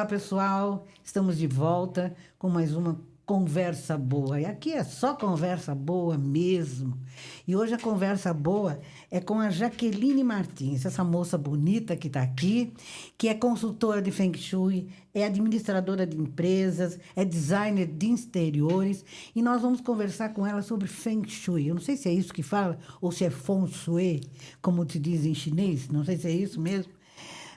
Olá, pessoal. Estamos de volta com mais uma conversa boa. E aqui é só conversa boa mesmo. E hoje a conversa boa é com a Jaqueline Martins, essa moça bonita que está aqui, que é consultora de Feng Shui, é administradora de empresas, é designer de exteriores. E nós vamos conversar com ela sobre Feng Shui. Eu não sei se é isso que fala ou se é Feng Shui, como te diz em chinês. Não sei se é isso mesmo.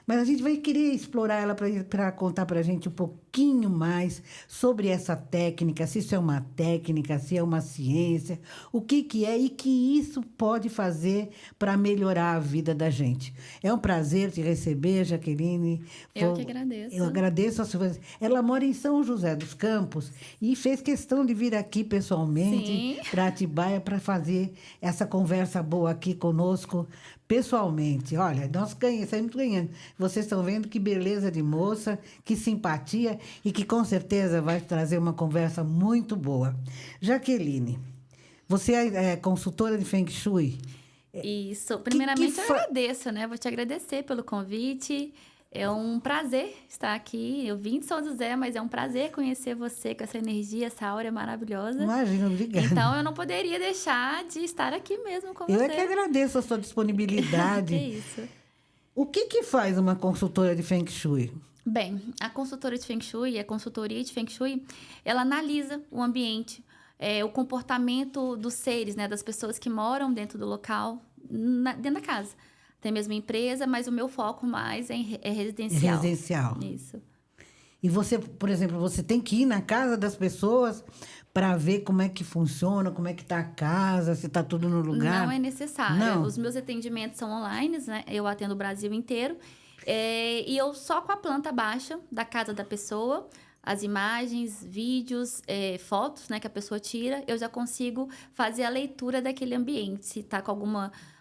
Mas a gente vai querer explorar ela para contar para a gente um pouquinho mais sobre essa técnica, se isso é uma técnica, se é uma ciência, o que é e que isso pode fazer para melhorar a vida da gente. É um prazer te receber, Jaqueline. Eu que agradeço. Eu agradeço a sua... Ela mora em São José dos Campos e fez questão de vir aqui pessoalmente para Atibaia para fazer essa conversa boa aqui conosco pessoalmente. Olha, nós saímos ganhando. Vocês estão vendo que beleza de moça, que simpatia e que com certeza vai trazer uma conversa muito boa. Jaqueline, você é consultora de Feng Shui? Isso. Primeiramente, eu agradeço, né? Vou te agradecer pelo convite. É um prazer estar aqui. Eu vim de São José, mas é um prazer conhecer você com essa energia, essa aura maravilhosa. Imagina, obrigada. Então, eu não poderia deixar de estar aqui mesmo com você. Eu é que agradeço a sua disponibilidade. Que isso. O que faz uma consultora de Feng Shui? Bem, a consultora de Feng Shui, a consultoria de Feng Shui, ela analisa o ambiente, o comportamento dos seres, né, das pessoas que moram dentro do local, dentro da casa. Tem mesmo empresa, mas o meu foco mais é residencial. Residencial. Isso. E você, por exemplo, você tem que ir na casa das pessoas para ver como é que funciona, como é que está a casa, se está tudo no lugar? Não é necessário. Não. Os meus atendimentos são online, né? Eu atendo o Brasil inteiro. E eu só com a planta baixa da casa da pessoa, as imagens, vídeos, fotos, né, que a pessoa tira, eu já consigo fazer a leitura daquele ambiente. Se está com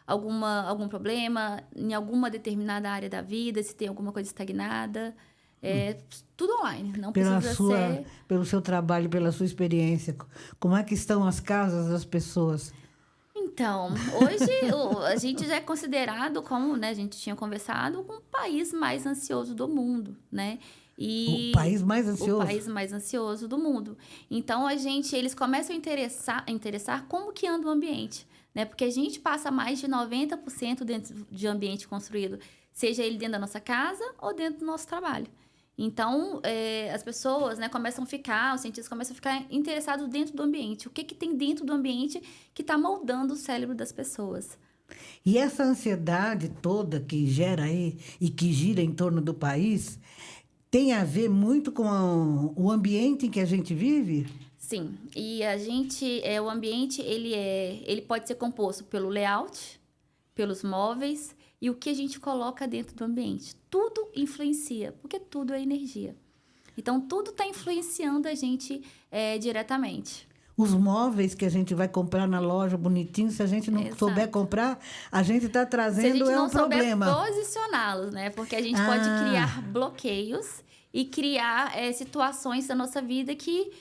algum problema em alguma determinada área da vida, se tem alguma coisa estagnada. Tudo online, não precisa ser... Pelo seu trabalho, pela sua experiência, como é que estão as casas das pessoas? Então, hoje a gente já é considerado, como, né, a gente tinha conversado, o país mais ansioso do mundo, né? O país mais ansioso? O país mais ansioso do mundo. Então, eles começam a interessar como que anda o ambiente, né? Porque a gente passa mais de 90% dentro de ambiente construído, seja ele dentro da nossa casa ou dentro do nosso trabalho. Então, as pessoas, né, os cientistas começam a ficar interessados dentro do ambiente. O que tem dentro do ambiente que está moldando o cérebro das pessoas. E essa ansiedade toda que gera aí e que gira em torno do país tem a ver muito com o ambiente em que a gente vive? Sim. E o ambiente, ele pode ser composto pelo layout, pelos móveis e o que a gente coloca dentro do ambiente. Tudo influencia, porque tudo é energia. Então, tudo está influenciando a gente diretamente. Os móveis que a gente vai comprar na loja bonitinho, se a gente não souber comprar, a gente está trazendo um problema. Se a gente não souber posicioná-los, né? Porque a gente pode criar bloqueios e criar situações da nossa vida que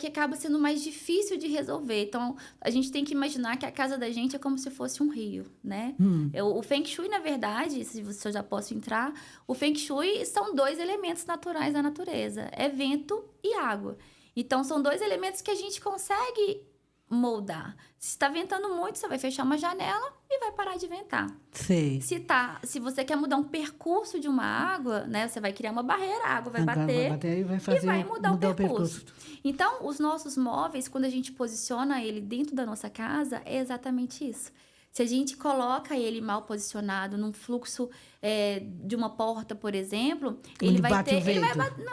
acaba sendo mais difícil de resolver. Então, a gente tem que imaginar que a casa da gente é como se fosse um rio, né? O Feng Shui, na verdade, se eu já posso entrar, o Feng Shui são 2 elementos naturais da natureza. É vento e água. Então, são 2 elementos que a gente consegue moldar. Se está ventando muito, você vai fechar uma janela e vai parar de ventar. Sei. Se você quer mudar um percurso de uma água, né, você vai criar uma barreira, a água vai bater e vai mudar o percurso. Então, os nossos móveis, quando a gente posiciona ele dentro da nossa casa, é exatamente isso. Se a gente coloca ele mal posicionado num fluxo de uma porta, por exemplo, ele vai ter... Ele vai bater,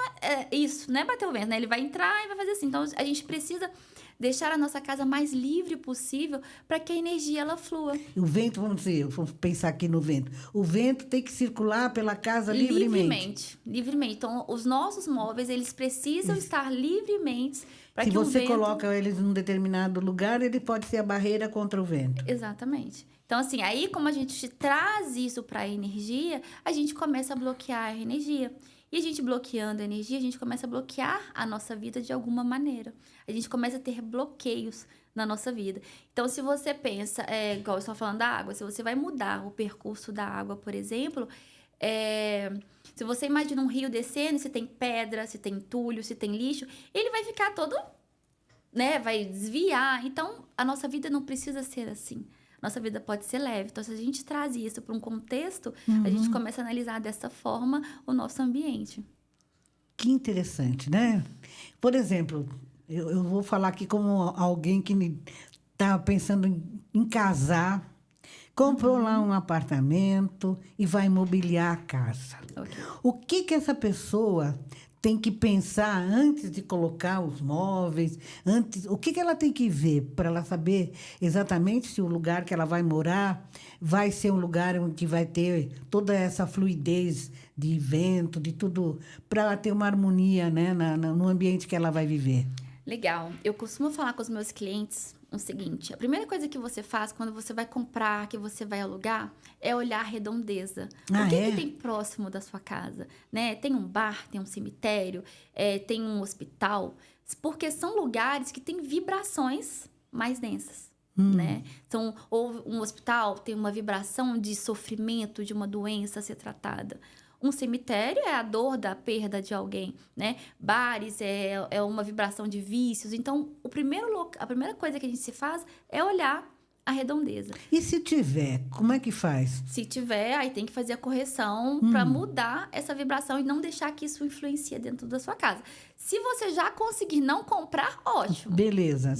isso, não é bater o vento, né? Ele vai entrar e vai fazer assim. Então, a gente precisa deixar a nossa casa mais livre possível para que a energia ela flua. O vento, vamos pensar aqui no vento. O vento tem que circular pela casa livremente. Livremente. Então, os nossos móveis, eles precisam estar livremente para que o vento... Se você coloca eles num determinado lugar, ele pode ser a barreira contra o vento. Exatamente. Então, assim, aí como a gente traz isso para a energia, a gente começa a bloquear a energia. E a gente bloqueando a energia, a gente começa a bloquear a nossa vida de alguma maneira. A gente começa a ter bloqueios na nossa vida. Então, se você pensa, igual eu estava falando da água, se você vai mudar o percurso da água, por exemplo, Se você imagina um rio descendo, se tem pedra, se tem entulho, se tem lixo, ele vai ficar todo, né? Vai desviar. Então, a nossa vida não precisa ser assim. Nossa vida pode ser leve. Então, se a gente traz isso para um contexto, a gente começa a analisar dessa forma o nosso ambiente. Que interessante, né? Por exemplo, eu vou falar aqui como alguém que está pensando em casar, comprou lá um apartamento e vai mobiliar a casa. Okay. O que essa pessoa tem que pensar antes de colocar os móveis? O que ela tem que ver para ela saber exatamente se o lugar que ela vai morar vai ser um lugar onde vai ter toda essa fluidez de vento, de tudo, para ela ter uma harmonia, né, no ambiente que ela vai viver? Legal. Eu costumo falar com os meus clientes o seguinte: a primeira coisa que você faz quando você vai comprar, que você vai alugar, é olhar a redondeza. O que tem próximo da sua casa? Né? Tem um bar, tem um cemitério, tem um hospital. Porque são lugares que têm vibrações mais densas. Né? Então, ou um hospital tem uma vibração de sofrimento, de uma doença a ser tratada. Um cemitério é a dor da perda de alguém, né? Bares é uma vibração de vícios. Então, a primeira coisa que a gente se faz é olhar a redondeza. E se tiver, como é que faz? Se tiver, aí tem que fazer a correção para mudar essa vibração e não deixar que isso influencie dentro da sua casa. Se você já conseguir não comprar, ótimo. Beleza.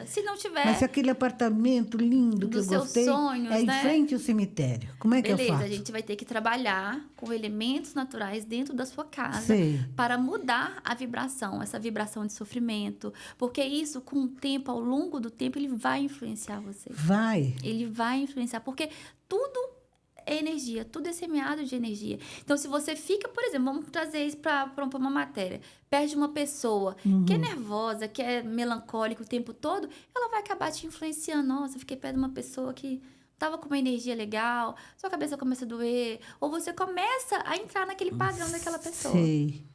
Se não tiver... Mas se aquele apartamento lindo que eu gostei sonhos, é em frente ao cemitério, como é que eu faço? Beleza, a gente vai ter que trabalhar com elementos naturais dentro da sua casa para mudar a vibração, essa vibração de sofrimento. Porque isso, com o tempo, ao longo do tempo, ele vai influenciar você. Ele vai influenciar, porque tudo é energia, tudo é semeado de energia. Então, se você fica, por exemplo, vamos trazer isso para uma matéria, perto de uma pessoa que é nervosa, que é melancólica o tempo todo, ela vai acabar te influenciando. Nossa, eu fiquei perto de uma pessoa que estava com uma energia legal, sua cabeça começa a doer, ou você começa a entrar naquele padrão daquela pessoa. Sei.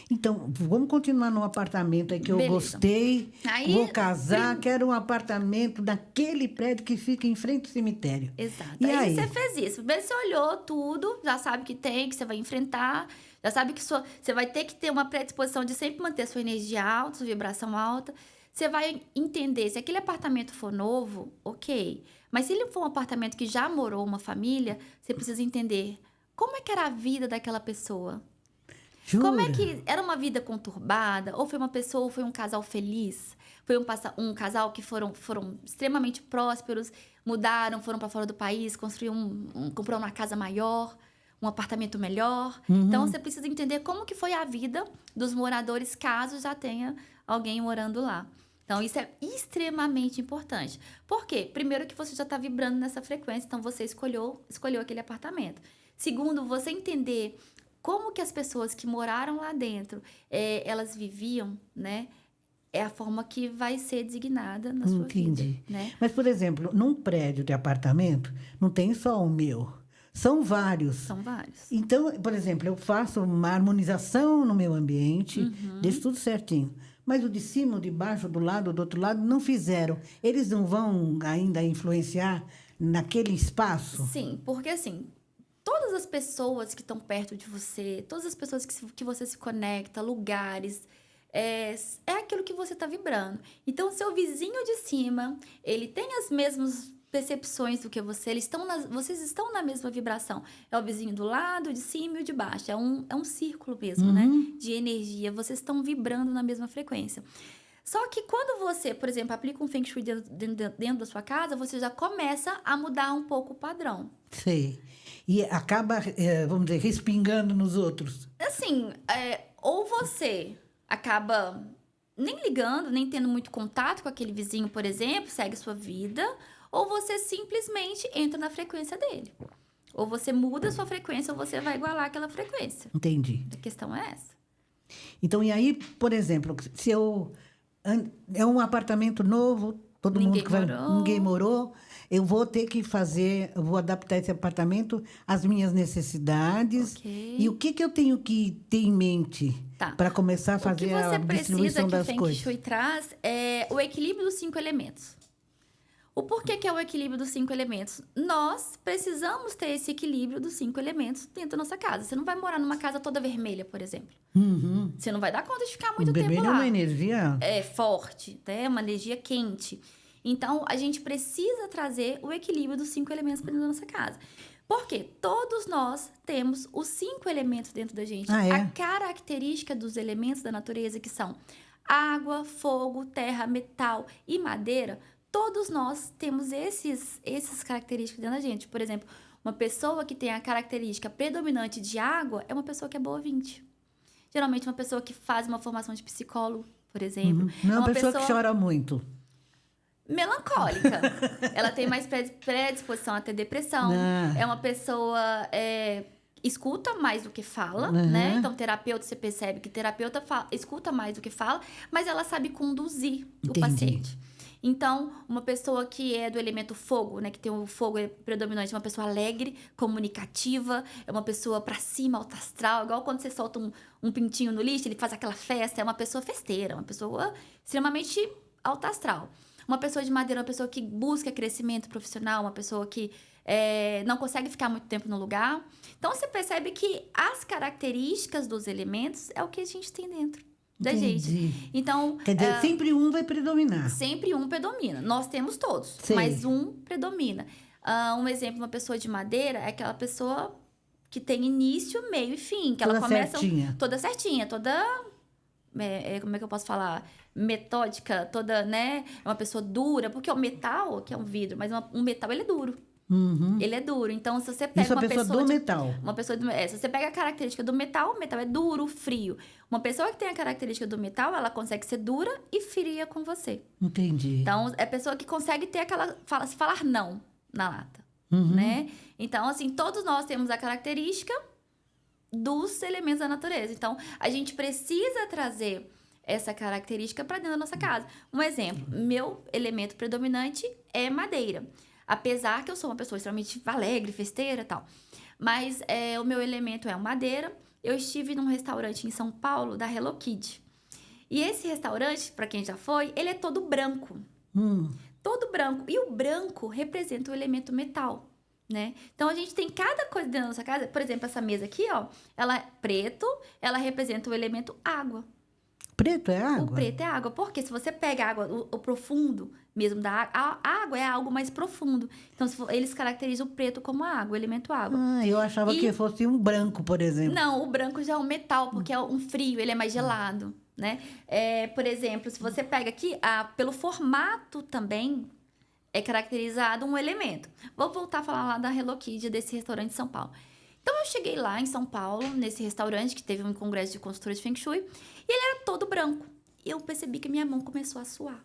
Então, vamos continuar no apartamento aí que eu gostei. Aí, vou casar, quero um apartamento naquele prédio que fica em frente ao cemitério. Exato. Aí você fez isso. Você olhou tudo, já sabe que você vai enfrentar, já sabe que você vai ter que ter uma predisposição de sempre manter a sua energia alta, sua vibração alta. Você vai entender, se aquele apartamento for novo, ok. Mas se ele for um apartamento que já morou uma família, você precisa entender como é que era a vida daquela pessoa. Jura? Como é que era uma vida conturbada? Ou foi uma pessoa, ou foi um casal feliz? Foi um casal que foram extremamente prósperos, mudaram, foram para fora do país, compraram uma casa maior, um apartamento melhor. Então, você precisa entender como que foi a vida dos moradores, caso já tenha alguém morando lá. Então, isso é extremamente importante. Por quê? Primeiro que você já está vibrando nessa frequência, então você escolheu aquele apartamento. Segundo, você entender como que as pessoas que moraram lá dentro, elas viviam, né? É a forma que vai ser designada na sua vida. Né? Mas, por exemplo, num prédio de apartamento, não tem só o meu. São vários. São vários. Então, por exemplo, eu faço uma harmonização no meu ambiente, deixo tudo certinho. Mas o de cima, o de baixo, do lado, do outro lado, não fizeram. Eles não vão ainda influenciar naquele espaço? Sim, porque assim, todas as pessoas que estão perto de você, todas as pessoas que você se conecta, lugares, é aquilo que você está vibrando. Então, seu vizinho de cima, ele tem as mesmas percepções do que você, vocês estão na mesma vibração. É o vizinho do lado, de cima e o de baixo. É um círculo mesmo, né? De energia. Vocês estão vibrando na mesma frequência. Só que quando você, por exemplo, aplica um Feng Shui dentro da sua casa, você já começa a mudar um pouco o padrão. Sei. E acaba, vamos dizer, respingando nos outros. Assim, ou você acaba nem ligando, nem tendo muito contato com aquele vizinho, por exemplo, segue sua vida, ou você simplesmente entra na frequência dele. Ou você muda a sua frequência, ou você vai igualar aquela frequência. Entendi. A questão é essa. Então, e aí, por exemplo, se é um apartamento novo, ninguém morou, eu vou ter que vou adaptar esse apartamento às minhas necessidades. Okay. E o que eu tenho que ter em mente para começar a fazer a distribuição das coisas? O que o Feng Shui traz é o equilíbrio dos 5 elementos. O porquê que é o equilíbrio dos 5 elementos? Nós precisamos ter esse equilíbrio dos 5 elementos dentro da nossa casa. Você não vai morar numa casa toda vermelha, por exemplo. Uhum. Você não vai dar conta de ficar O muito tempo vermelho é lá. uma energia... É forte, né? Uma energia quente. Então, a gente precisa trazer o equilíbrio dos 5 elementos para dentro da nossa casa. Porque todos nós temos os 5 elementos dentro da gente. Ah, é? A característica dos elementos da natureza, que são água, fogo, terra, metal e madeira, todos nós temos essas características dentro da gente. Por exemplo, uma pessoa que tem a característica predominante de água é uma pessoa que é boa ouvinte. Geralmente, uma pessoa que faz uma formação de psicólogo, por exemplo. Não é uma pessoa que chora muito. Melancólica. Ela tem mais predisposição a ter depressão. Ah. É uma pessoa... escuta mais do que fala, Uhum. né? Então, terapeuta, você percebe que terapeuta escuta mais do que fala, mas ela sabe conduzir Entendi. o paciente. Então, uma pessoa que é do elemento fogo, né? Que tem o fogo predominante, uma pessoa alegre, comunicativa, é uma pessoa pra cima, alto astral, igual quando você solta um pintinho no lixo, ele faz aquela festa, é uma pessoa festeira, uma pessoa extremamente alto astral. Uma pessoa de madeira, uma pessoa que busca crescimento profissional, uma pessoa que não consegue ficar muito tempo no lugar. Então, você percebe que as características dos elementos é o que a gente tem dentro da Entendi. gente. Então, Quer dizer, sempre um vai predominar. sempre um predomina. Nós temos todos, Sei. mas um predomina. Um exemplo, uma pessoa de madeira é aquela pessoa que tem início, meio e fim. Que ela Toda começa certinha. toda certinha, toda... como é que eu posso falar? Metódica, toda, né? É uma pessoa dura, porque o metal, que é um vidro, mas um metal, ele é duro. Uhum. Ele é duro. Então, se você pega Isso é a uma pessoa pessoa do de- metal. Uma pessoa se você pega a característica do metal, o metal é duro, frio. Uma pessoa que tem a característica do metal, ela consegue ser dura e fria com você. Entendi. Então, é a pessoa que consegue ter falar não na lata, Uhum. né? Então, assim, todos nós temos a característica dos elementos da natureza. Então, a gente precisa trazer essa característica para dentro da nossa casa. Um exemplo, meu elemento predominante é madeira. Apesar que eu sou uma pessoa extremamente alegre, festeira e tal. Mas o meu elemento é a madeira. Eu estive num restaurante em São Paulo, da Hello Kitty. E esse restaurante, para quem já foi, ele é todo branco. Todo branco. E o branco representa o elemento metal, né? Então, a gente tem cada coisa dentro da nossa casa. Por exemplo, essa mesa aqui, ó. Ela é preto, ela representa o elemento água. Preto é água? O preto é água. Porque se você pega a água, o profundo mesmo da água, a água é algo mais profundo. Então, eles caracterizam o preto como a água, o elemento água. Eu achava que fosse um branco, por exemplo. Não, o branco já é um metal, porque é um frio, ele é mais gelado, né? Por exemplo, se você pega aqui, pelo formato também é caracterizado um elemento. Vou voltar a falar lá da Hello Kitty, desse restaurante de São Paulo. Então, eu cheguei lá em São Paulo, nesse restaurante, que teve um congresso de consultores de Feng Shui, e ele era todo branco. E eu percebi que minha mão começou a suar.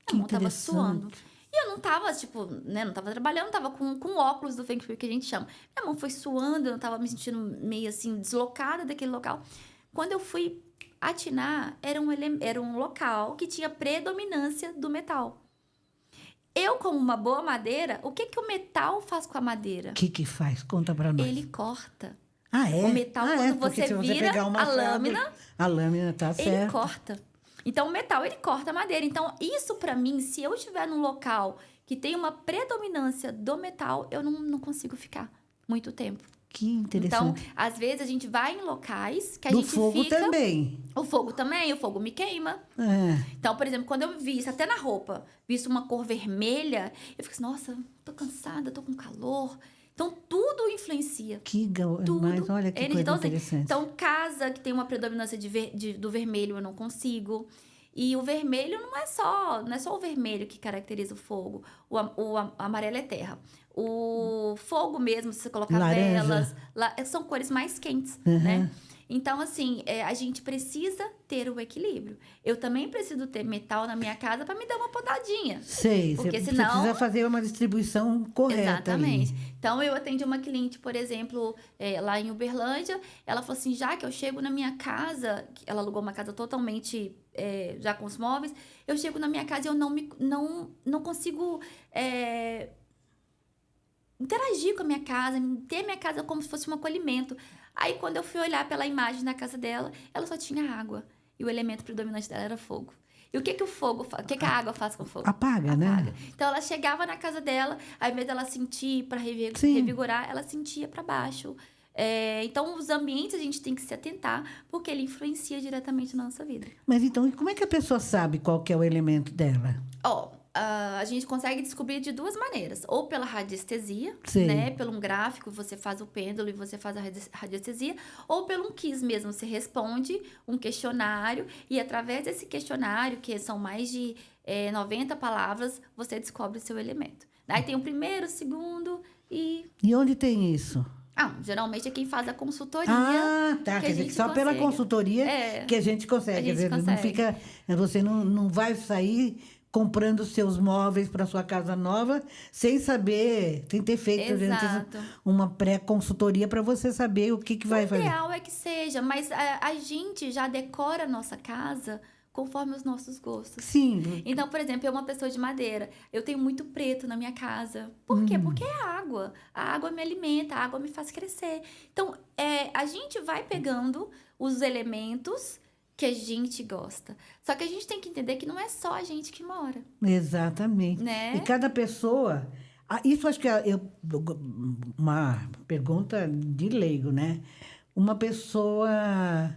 Que Minha mão tava interessante. suando. E eu não tava, tipo, né, não tava trabalhando, tava com óculos do Feng Shui, que a gente chama. Minha mão foi suando, eu tava me sentindo meio, assim, deslocada daquele local. Quando eu fui atinar, era um local que tinha predominância do metal. Eu, como uma boa madeira, o que o metal faz com a madeira? O que faz? Conta pra nós. Ele corta. Ah, é? O metal, quando porque você se vira pegar a machado, lâmina, a lâmina tá ele certa. corta. Então, o metal, ele corta a madeira. Então, isso pra mim, se eu estiver num local que tem uma predominância do metal, eu não consigo ficar muito tempo. Que Então, interessante. às vezes, a gente vai em locais que a Do gente fogo fica... também. O fogo também, o fogo me queima. É. Então, por exemplo, quando eu visto, até na roupa, visto uma cor vermelha, eu fico assim, nossa, tô cansada, tô com calor. Então, tudo influencia. Tudo. Mas olha que coisa Então, assim, interessante. então, casa que tem uma predominância do vermelho, eu não consigo. E o vermelho não é só o vermelho que caracteriza o fogo. O amarelo é terra. O fogo mesmo, se você colocar Laranja. velas, são cores mais quentes, né? Então, assim, a gente precisa ter o equilíbrio. Eu também preciso ter metal na minha casa para me dar uma podadinha. Sei, Porque você senão- precisa fazer uma distribuição correta. Exatamente. Ali. Então, eu atendi uma cliente, por exemplo, lá em Uberlândia. Ela falou assim, já que eu chego na minha casa... Ela alugou uma casa totalmente já com os móveis. Eu chego na minha casa e eu não consigo interagir com a minha casa, ter minha casa como se fosse um acolhimento. Aí, quando eu fui olhar pela imagem da casa dela, ela só tinha água. E o elemento predominante dela era fogo. E o que que o fogo faz? O que que a água faz com o fogo? Apaga, né? Apaga. Então, ela chegava na casa dela, ao invés dela sentir para Sim. revigorar, ela sentia para baixo. Então, os ambientes a gente tem que se atentar, porque ele influencia diretamente na nossa vida. Mas então, e como é que a pessoa sabe qual que é o elemento dela? A gente consegue descobrir de duas maneiras. Ou pela radiestesia, Sim. né? Pelo um gráfico, você faz o pêndulo e você faz a radiestesia. Ou pelo um quiz mesmo, você responde um questionário. E através desse questionário, que são mais de 90 palavras, você descobre o seu elemento. Aí tem o primeiro, o segundo e... E onde tem isso? Geralmente é quem faz a consultoria. Ah, tá. Quer dizer que só pela consultoria que a gente consegue. Quer dizer, não fica, você não vai sair comprando seus móveis para sua casa nova sem saber, sem ter feito antes uma pré-consultoria para você saber o que vai fazer. O ideal é que seja, mas a gente já decora a nossa casa conforme os nossos gostos. Sim. Então, por exemplo, eu uma pessoa de madeira, eu tenho muito preto na minha casa. Por quê? Porque é água. A água me alimenta, a água me faz crescer. Então, a gente vai pegando os elementos que a gente gosta. Só que a gente tem que entender que não é só a gente que mora. Exatamente. Né? E cada pessoa... Isso acho que é uma pergunta de leigo, né? Uma pessoa...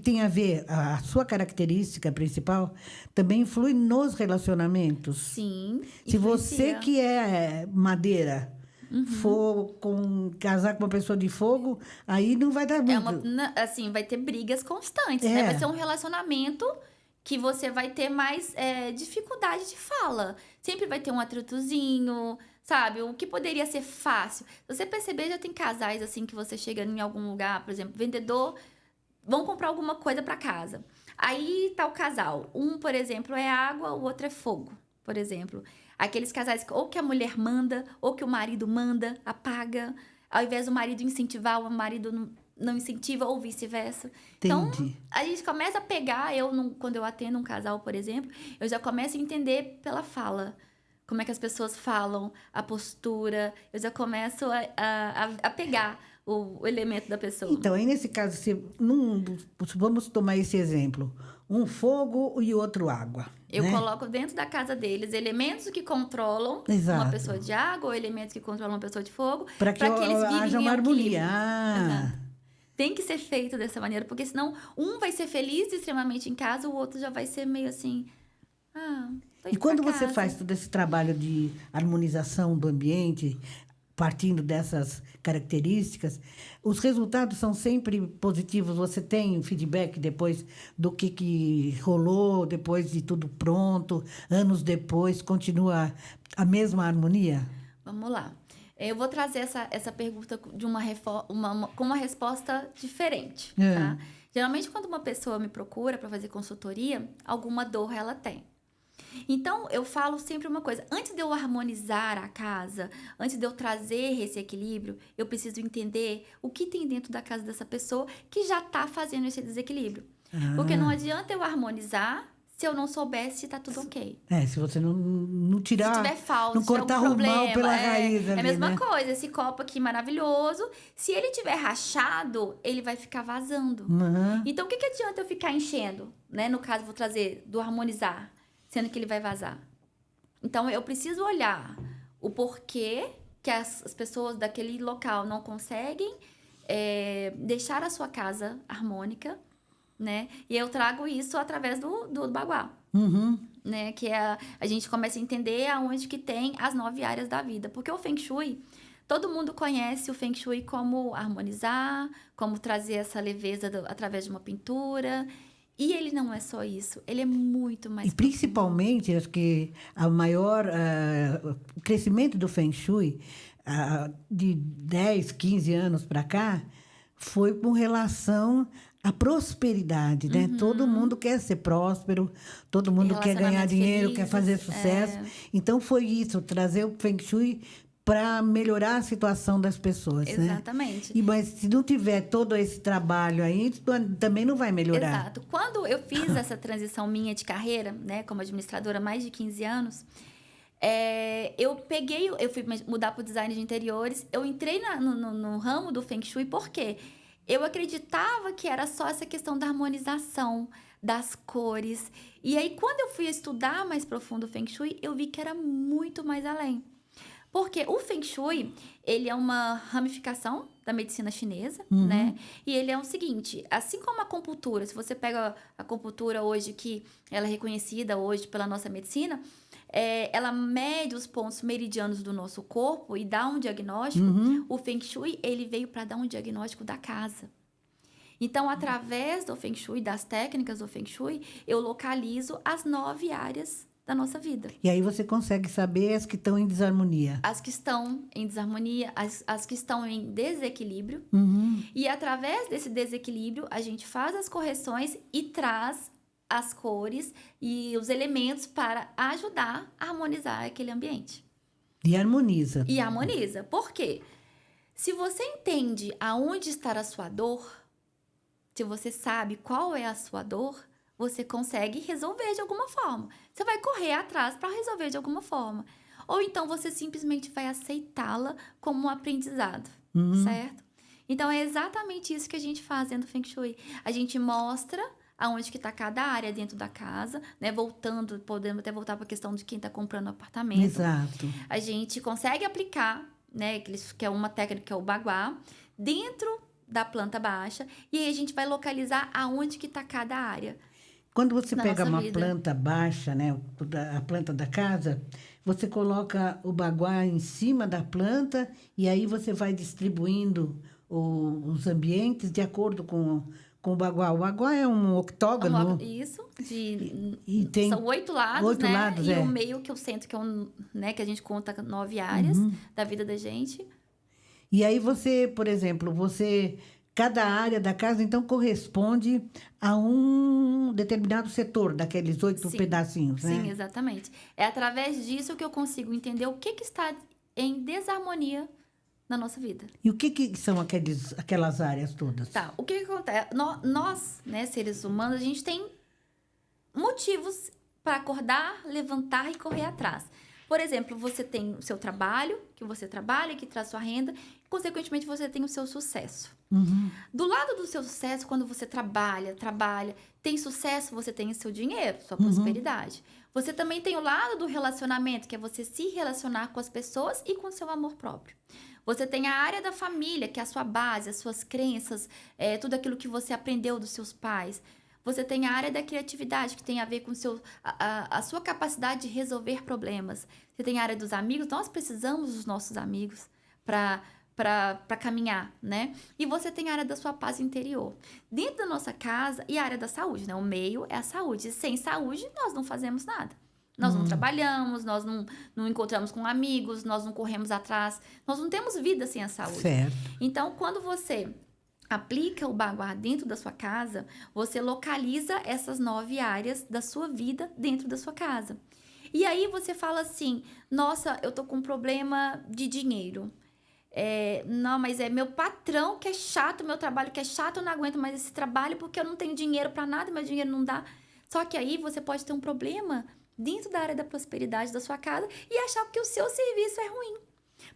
tem a ver, a sua característica principal também influi nos relacionamentos. Sim. Se você que é madeira for casar com uma pessoa de fogo, aí não vai dar muito. Assim, vai ter brigas constantes, né? Vai ser um relacionamento que você vai ter mais dificuldade de fala. Sempre vai ter um atritozinho, sabe? O que poderia ser fácil. Se você perceber, já tem casais assim que você chega em algum lugar, por exemplo, vendedor... Vão comprar alguma coisa para casa. Aí tá o casal. Um, por exemplo, é água, o outro é fogo, por exemplo. Aqueles casais ou que a mulher manda, ou que o marido manda, apaga. Ao invés do marido incentivar, o marido não incentiva, ou vice-versa. Então, a gente começa a pegar... quando eu atendo um casal, por exemplo, eu já começo a entender pela fala. Como é que as pessoas falam, a postura. Eu já começo a pegar o elemento da pessoa. Então, aí nesse caso, vamos tomar esse exemplo. Um fogo e outro água. Eu coloco dentro da casa deles elementos que controlam uma pessoa de água ou elementos que controlam uma pessoa de fogo. Para que eles haja uma harmonia. Tem que ser feito dessa maneira, porque senão um vai ser feliz extremamente em casa, o outro já vai ser meio assim... E quando você faz todo esse trabalho de harmonização do ambiente... partindo dessas características, os resultados são sempre positivos. Você tem feedback depois do que rolou, depois de tudo pronto, anos depois, continua a mesma harmonia? Vamos lá. Eu vou trazer essa pergunta com uma resposta diferente. Tá? Geralmente, quando uma pessoa me procura para fazer consultoria, alguma dor ela tem. Então, eu falo sempre uma coisa. Antes de eu harmonizar a casa, antes de eu trazer esse equilíbrio, eu preciso entender o que tem dentro da casa dessa pessoa que já está fazendo esse desequilíbrio. Porque não adianta eu harmonizar se eu não soubesse se está tudo ok. Se você não tirar... Se tiver falta, não cortar o mal pela raiz. É a mesma coisa. Esse copo aqui maravilhoso, se ele tiver rachado, ele vai ficar vazando. Então, o que adianta eu ficar enchendo? Né? No caso, vou trazer do harmonizar. Sendo que ele vai vazar. Então, eu preciso olhar o porquê que as pessoas daquele local não conseguem deixar a sua casa harmônica, né? E eu trago isso através do Baguá. Né? Que a gente começa a entender aonde que tem as 9 áreas da vida. Porque o Feng Shui, todo mundo conhece o Feng Shui como harmonizar, como trazer essa leveza através de uma pintura... E ele não é só isso, ele é muito mais... E principalmente, acho que o crescimento do Feng Shui, de 10, 15 anos para cá, foi com relação à prosperidade, né? Todo mundo quer ser próspero, todo mundo quer ganhar dinheiro, quer fazer sucesso. Então, foi isso, trazer o Feng Shui para melhorar a situação das pessoas. Exatamente. Né? Mas se não tiver todo esse trabalho aí, também não vai melhorar. Exato. Quando eu fiz essa transição minha de carreira, né, como administradora há mais de 15 anos, eu fui mudar para o design de interiores, eu entrei no ramo do Feng Shui, por quê? eu acreditava que era só essa questão da harmonização, das cores. E aí, quando eu fui estudar mais profundo o Feng Shui, eu vi que era muito mais além. Porque o Feng Shui, ele é uma ramificação da medicina chinesa, né? E ele é o seguinte, assim como a acupuntura, se você pega a acupuntura hoje, que ela é reconhecida hoje pela nossa medicina, ela mede os pontos meridianos do nosso corpo e dá um diagnóstico. O Feng Shui, ele veio para dar um diagnóstico da casa. Então, através do Feng Shui, das técnicas do Feng Shui, eu localizo as 9 áreas da nossa vida. E aí você consegue saber as que estão em desarmonia. As que estão em desarmonia, as que estão em desequilíbrio. E através desse desequilíbrio, a gente faz as correções e traz as cores e os elementos para ajudar a harmonizar aquele ambiente. E harmoniza. E harmoniza. Por quê? Se você entende aonde está a sua dor, se você sabe qual é a sua dor, você consegue resolver de alguma forma. Você vai correr atrás para resolver de alguma forma. Ou então você simplesmente vai aceitá-la como um aprendizado, certo? Então é exatamente isso que a gente faz dentro do Feng Shui. A gente mostra aonde que está cada área dentro da casa, né? Voltando, podemos até voltar para a questão de quem está comprando um apartamento. Exato. A gente consegue aplicar, né? Que é uma técnica, que é o Baguá, dentro da planta baixa. E aí a gente vai localizar aonde que está cada área. Quando você pega uma vida. planta baixa, né, a planta da casa, você coloca o baguá em cima da planta e aí você vai distribuindo os ambientes de acordo com o baguá. O baguá é um octógono. Isso. Tem são 8 lados, 8 né? lados, e o meio que eu sinto que é né, que a gente conta 9 áreas da vida da gente. E aí você, por exemplo, cada área da casa, então, corresponde a um determinado setor daqueles 8 pedacinhos, né? Sim, exatamente. É através disso que eu consigo entender o que está em desarmonia na nossa vida. E o que são aquelas áreas todas? Tá, o que acontece? Nós, né, seres humanos, a gente tem motivos para acordar, levantar e correr atrás. Por exemplo, você tem o seu trabalho, que você trabalha, que traz sua renda, e, consequentemente, você tem o seu sucesso. Do lado do seu sucesso, quando você trabalha, tem sucesso, você tem o seu dinheiro, sua prosperidade. Você também tem o lado do relacionamento, que é você se relacionar com as pessoas e com o seu amor próprio. Você tem a área da família, que é a sua base, as suas crenças, tudo aquilo que você aprendeu dos seus pais. Você tem a área da criatividade, que tem a ver com a sua capacidade de resolver problemas. Você tem a área dos amigos, nós precisamos dos nossos amigos para caminhar, né? E você tem a área da sua paz interior. Dentro da nossa casa, e a área da saúde, né? O meio é a saúde. Sem saúde, nós não fazemos nada. Nós não trabalhamos, nós não encontramos com amigos, nós não corremos atrás. Nós não temos vida sem a saúde. Certo. Então, quando você aplica o baguá dentro da sua casa, você localiza essas 9 áreas da sua vida dentro da sua casa. E aí você fala assim, nossa, eu tô com um problema de dinheiro. Não, mas é meu patrão que é chato, meu trabalho que é chato, eu não aguento mais esse trabalho porque eu não tenho dinheiro para nada, meu dinheiro não dá. Só que aí você pode ter um problema dentro da área da prosperidade da sua casa e achar que o seu serviço é ruim.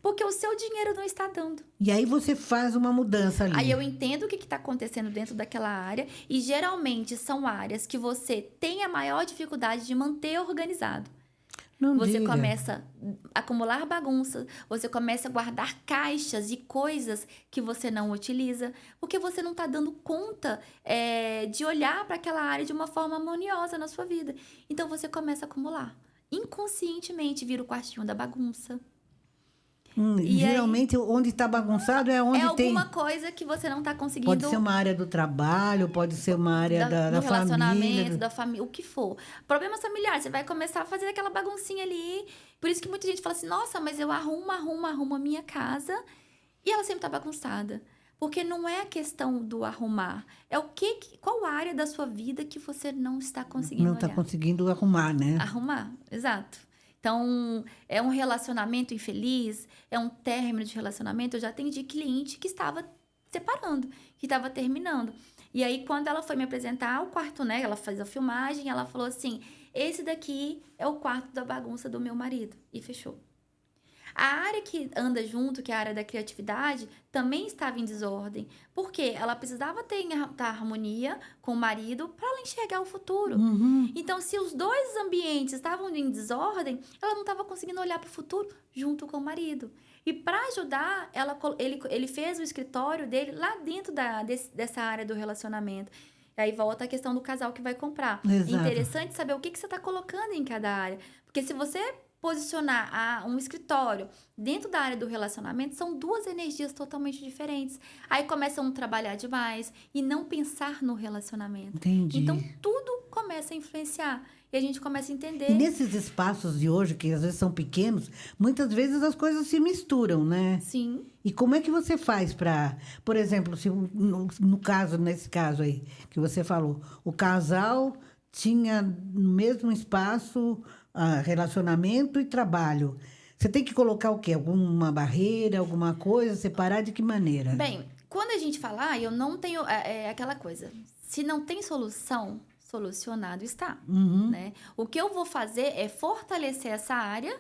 Porque o seu dinheiro não está dando. E aí você faz uma mudança ali. Aí eu entendo o que está acontecendo dentro daquela área. E geralmente são áreas que você tem a maior dificuldade de manter organizado. Não Você diga. começa a acumular bagunça. Você começa a guardar caixas e coisas que você não utiliza. Porque você não está dando conta de olhar para aquela área de uma forma harmoniosa na sua vida. Então você começa a acumular. Inconscientemente vira o quartinho da bagunça. E geralmente, onde está bagunçado é onde tem... alguma coisa que você não está conseguindo... Pode ser uma área do trabalho, pode ser uma área da relacionamento, família. da família, o que for. Problemas familiares, você vai começar a fazer aquela baguncinha ali. Por isso que muita gente fala assim, nossa, mas eu arrumo a minha casa e ela sempre está bagunçada. Porque não é a questão do arrumar. É qual área da sua vida que você não está conseguindo Não está conseguindo arrumar, né? Arrumar, exato. Então, é um relacionamento infeliz, é um término de relacionamento. Eu já atendi cliente que estava separando, que estava terminando. E aí, quando ela foi me apresentar o quarto, né? Ela fez a filmagem, ela falou assim, esse daqui é o quarto da bagunça do meu marido. E fechou. A área que anda junto, que é a área da criatividade, também estava em desordem. Por quê? Ela precisava ter harmonia com o marido para ela enxergar o futuro. Uhum. Então, se os dois ambientes estavam em desordem, ela não estava conseguindo olhar para o futuro junto com o marido. E para ajudar, ele fez o escritório dele lá dentro dessa área do relacionamento. E aí volta a questão do casal que vai comprar. Exato. É interessante saber o que você está colocando em cada área. Porque se você posicionar um escritório dentro da área do relacionamento, são duas energias totalmente diferentes. Aí começam a trabalhar demais e não pensar no relacionamento. Entendi. Então, tudo começa a influenciar. E a gente começa a entender. E nesses espaços de hoje, que às vezes são pequenos, muitas vezes as coisas se misturam, né? Sim. E como é que você faz para, por exemplo, se nesse caso aí que você falou, o casal tinha no mesmo espaço relacionamento e trabalho. Você tem que colocar o quê? Alguma barreira, alguma coisa, separar de que maneira? Bem, quando a gente fala, eu não tenho aquela coisa. Se não tem solução, solucionado está, Uhum. né? O que eu vou fazer é fortalecer essa área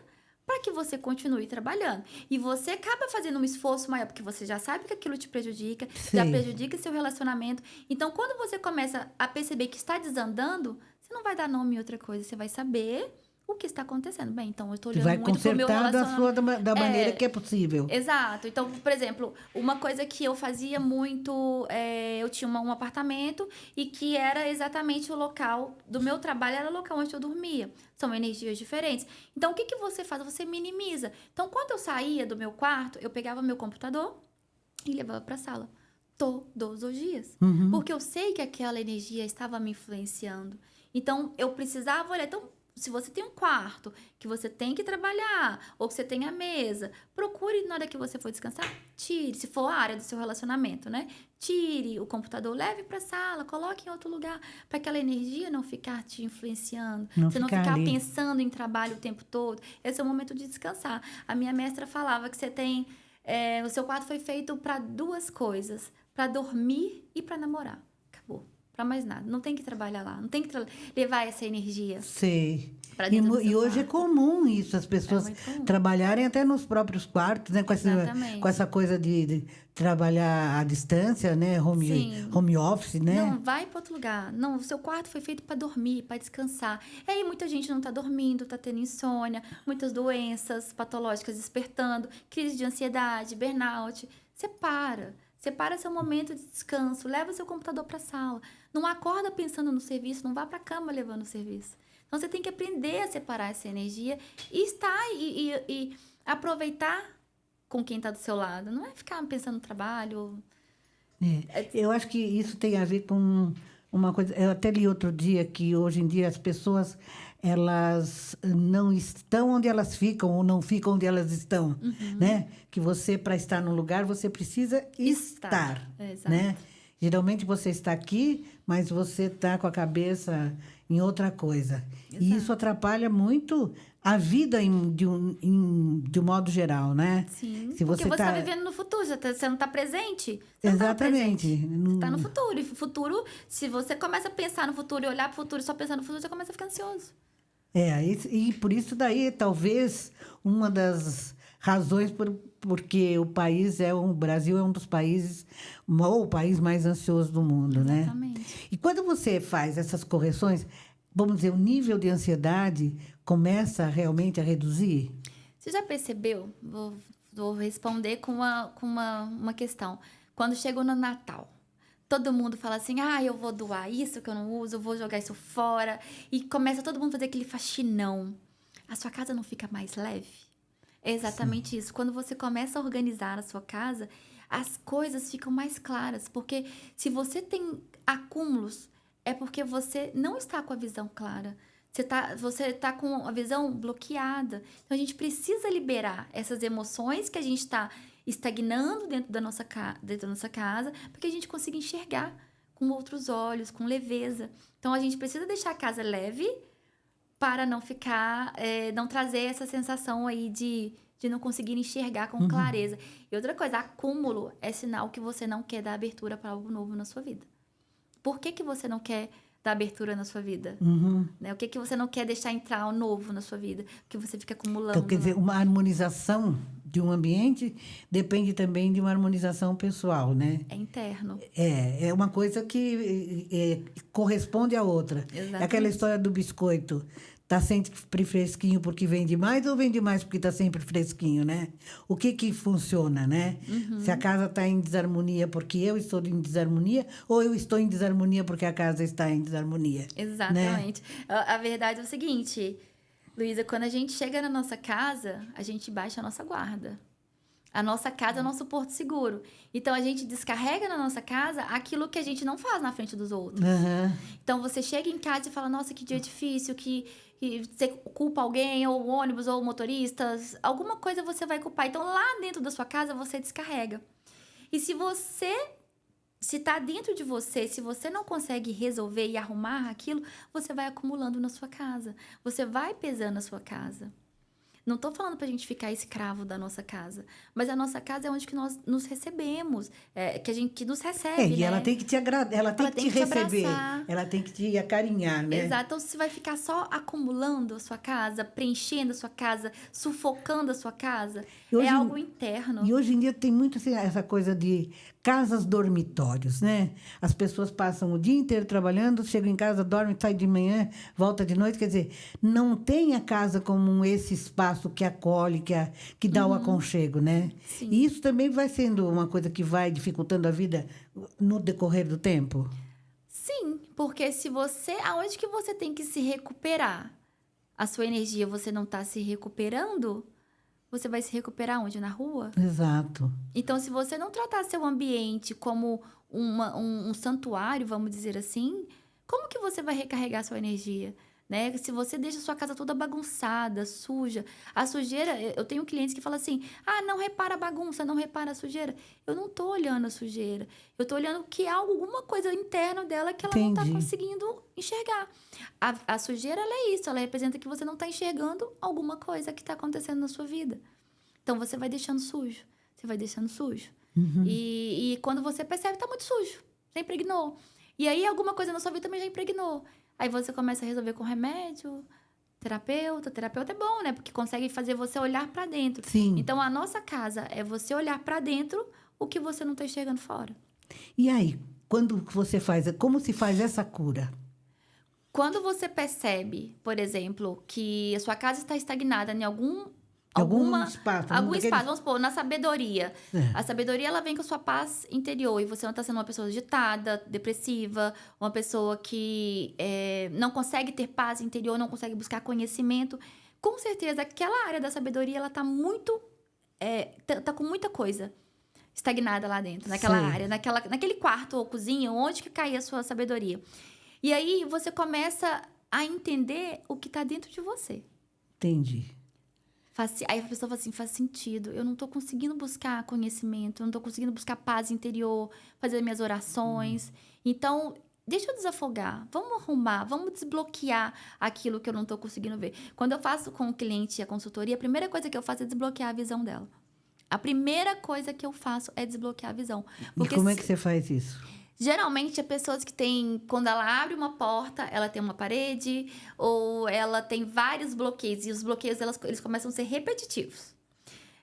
para que você continue trabalhando. E você acaba fazendo um esforço maior, porque você já sabe que aquilo te prejudica, já Sim. prejudica seu relacionamento. Então, quando você começa a perceber que está desandando, você não vai dar nome em outra coisa, você vai saber o que está acontecendo. Bem, então eu estou Você olhando vai muito pro meu consertar relacionamento. da maneira que é possível. Exato. Então, por exemplo, uma coisa que eu fazia muito, eu tinha um apartamento e que era exatamente o local do meu trabalho, era o local onde eu dormia. São energias diferentes. Então, o que que você faz? Você minimiza. Então, quando eu saía do meu quarto, eu pegava meu computador e levava para a sala. Todos os dias. Uhum. Porque eu sei que aquela energia estava me influenciando. Então, eu precisava olhar. Então, se você tem um quarto que você tem que trabalhar, ou que você tem a mesa, procure na hora que você for descansar, tire, se for a área do seu relacionamento, né? Tire o computador, leve para a sala, coloque em outro lugar, para aquela energia não ficar te influenciando, você não ficar ali. pensando em trabalho o tempo todo. Esse é o momento de descansar. A minha mestra falava que você tem, o seu quarto foi feito para duas coisas, para dormir e para namorar. Acabou. Para mais nada. Não tem que trabalhar lá. Não tem que levar essa energia. Sei. Pra dentro do seu E hoje é quarto. comum isso, as pessoas muito comum. trabalharem até nos próprios quartos, né? Exatamente. Com essa coisa de trabalhar à distância, né? Sim. Home office, né? Não, vai para outro lugar. Não, o seu quarto foi feito para dormir, para descansar. E aí muita gente não tá dormindo, tá tendo insônia, muitas doenças patológicas despertando, crise de ansiedade, burnout. Separa seu momento de descanso, leva seu computador para a sala. Não acorda pensando no serviço, não vá para a cama levando o serviço. Então, você tem que aprender a separar essa energia e aproveitar com quem está do seu lado. Não é ficar pensando no trabalho. Eu acho que isso tem a ver com uma coisa. Eu até li outro dia que hoje em dia as pessoas elas não estão onde elas ficam ou não ficam onde elas estão, né? Que você, para estar no lugar, você precisa estar, Exato. né? Geralmente você está aqui, mas você está com a cabeça em outra coisa. Exato. E isso atrapalha muito a vida de um modo geral, né? Sim, Se porque você tá está vivendo no futuro, você não está presente. Exatamente. Você está no futuro. E futuro, se você começa a pensar no futuro e olhar para o futuro e só pensar no futuro, você começa a ficar ansioso. E por isso daí, talvez, uma das razões porque o Brasil é um dos países, ou o país mais ansioso do mundo, né? Exatamente. E quando você faz essas correções, vamos dizer, o nível de ansiedade começa realmente a reduzir? Você já percebeu? Vou responder com uma questão. Quando chegou no Natal, todo mundo fala assim, eu vou doar isso que eu não uso, eu vou jogar isso fora. E começa todo mundo a fazer aquele faxinão. A sua casa não fica mais leve? É exatamente isso. Quando você começa a organizar a sua casa, as coisas ficam mais claras. Porque se você tem acúmulos, é porque você não está com a visão clara. Você tá com a visão bloqueada. Então, a gente precisa liberar essas emoções que a gente está estagnando dentro da nossa casa, para que a gente consiga enxergar com outros olhos, com leveza. Então, a gente precisa deixar a casa leve para não ficar, não trazer essa sensação aí de não conseguir enxergar com clareza. E outra coisa, acúmulo é sinal que você não quer dar abertura para algo novo na sua vida. Por que você não quer da abertura na sua vida? Né? O que você não quer deixar entrar novo na sua vida? O que você fica acumulando? Então, quer dizer, uma harmonização de um ambiente depende também de uma harmonização pessoal, né? É interno. É uma coisa que corresponde à outra. Exatamente. É aquela história do biscoito. Tá sempre fresquinho porque vende mais ou vende mais porque tá sempre fresquinho, né? O que funciona, né? Se a casa está em desarmonia porque eu estou em desarmonia ou eu estou em desarmonia porque a casa está em desarmonia. Exatamente. Né? A verdade é o seguinte, Luísa, quando a gente chega na nossa casa, a gente baixa a nossa guarda. A nossa casa é o nosso porto seguro. Então, a gente descarrega na nossa casa aquilo que a gente não faz na frente dos outros. Então, você chega em casa e fala, nossa, que dia difícil, que você culpa alguém, ou o ônibus, ou motoristas. Alguma coisa você vai culpar. Então, lá dentro da sua casa, você descarrega. E se tá dentro de você, se você não consegue resolver e arrumar aquilo, você vai acumulando na sua casa. Você vai pesando na sua casa. Não tô falando pra gente ficar escravo da nossa casa. Mas a nossa casa é onde que nós nos recebemos. Que nos recebe, e né? ela tem que te agradar, ela tem que te receber. Abraçar. Ela tem que te acarinhar, né? Exato. Então, você vai ficar só acumulando a sua casa, preenchendo a sua casa, sufocando a sua casa. É algo interno. E hoje em dia tem muito assim, essa coisa de casas dormitórios, né? As pessoas passam o dia inteiro trabalhando, chegam em casa, dormem, saem de manhã, volta de noite. Quer dizer, não tem a casa como esse espaço que acolhe, que dá o aconchego, né? Sim. E isso também vai sendo uma coisa que vai dificultando a vida no decorrer do tempo? Sim, porque aonde que você tem que se recuperar? A sua energia, você não está se recuperando? Você vai se recuperar onde? Na rua? Exato. Então, se você não tratar seu ambiente como um santuário, vamos dizer assim, como que você vai recarregar sua energia? Né? Se você deixa sua casa toda bagunçada, suja. A sujeira, eu tenho clientes que falam assim, não repara a bagunça, não repara a sujeira. Eu não tô olhando a sujeira. Eu tô olhando que há alguma coisa interna dela que ela não tá conseguindo enxergar. A sujeira, ela é isso. Ela representa que você não tá enxergando alguma coisa que tá acontecendo na sua vida. Então, você vai deixando sujo. Você vai deixando sujo. E quando você percebe, tá muito sujo. Já impregnou. E aí, alguma coisa na sua vida também já impregnou. Aí você começa a resolver com remédio, terapeuta. Terapeuta é bom, né? Porque consegue fazer você olhar pra dentro. Sim. Então, a nossa casa é você olhar pra dentro o que você não tá enxergando fora. E aí, como se faz essa cura? Quando você percebe, por exemplo, que a sua casa está estagnada em algum espaço. Vamos supor, na sabedoria. A sabedoria, ela vem com a sua paz interior. E você não está sendo uma pessoa agitada, depressiva, uma pessoa que não consegue ter paz interior, não consegue buscar conhecimento. Com certeza, aquela área da sabedoria, ela está muito... tá com muita coisa estagnada lá dentro, naquela área. Naquele quarto ou cozinha, onde que cai a sua sabedoria. E aí, você começa a entender o que está dentro de você. Entendi. Aí a pessoa fala assim, faz sentido. Eu não tô conseguindo buscar conhecimento, eu não tô conseguindo buscar paz interior, fazer minhas orações. Então, deixa eu desafogar. Vamos arrumar, vamos desbloquear aquilo que eu não tô conseguindo ver. Quando eu faço com o cliente a consultoria, a primeira coisa que eu faço é desbloquear a visão dela. A primeira coisa que eu faço é desbloquear a visão. Porque como é que você faz isso? Geralmente, é pessoas que têm... Quando ela abre uma porta, ela tem uma parede, ou ela tem vários bloqueios. E os bloqueios, eles começam a ser repetitivos.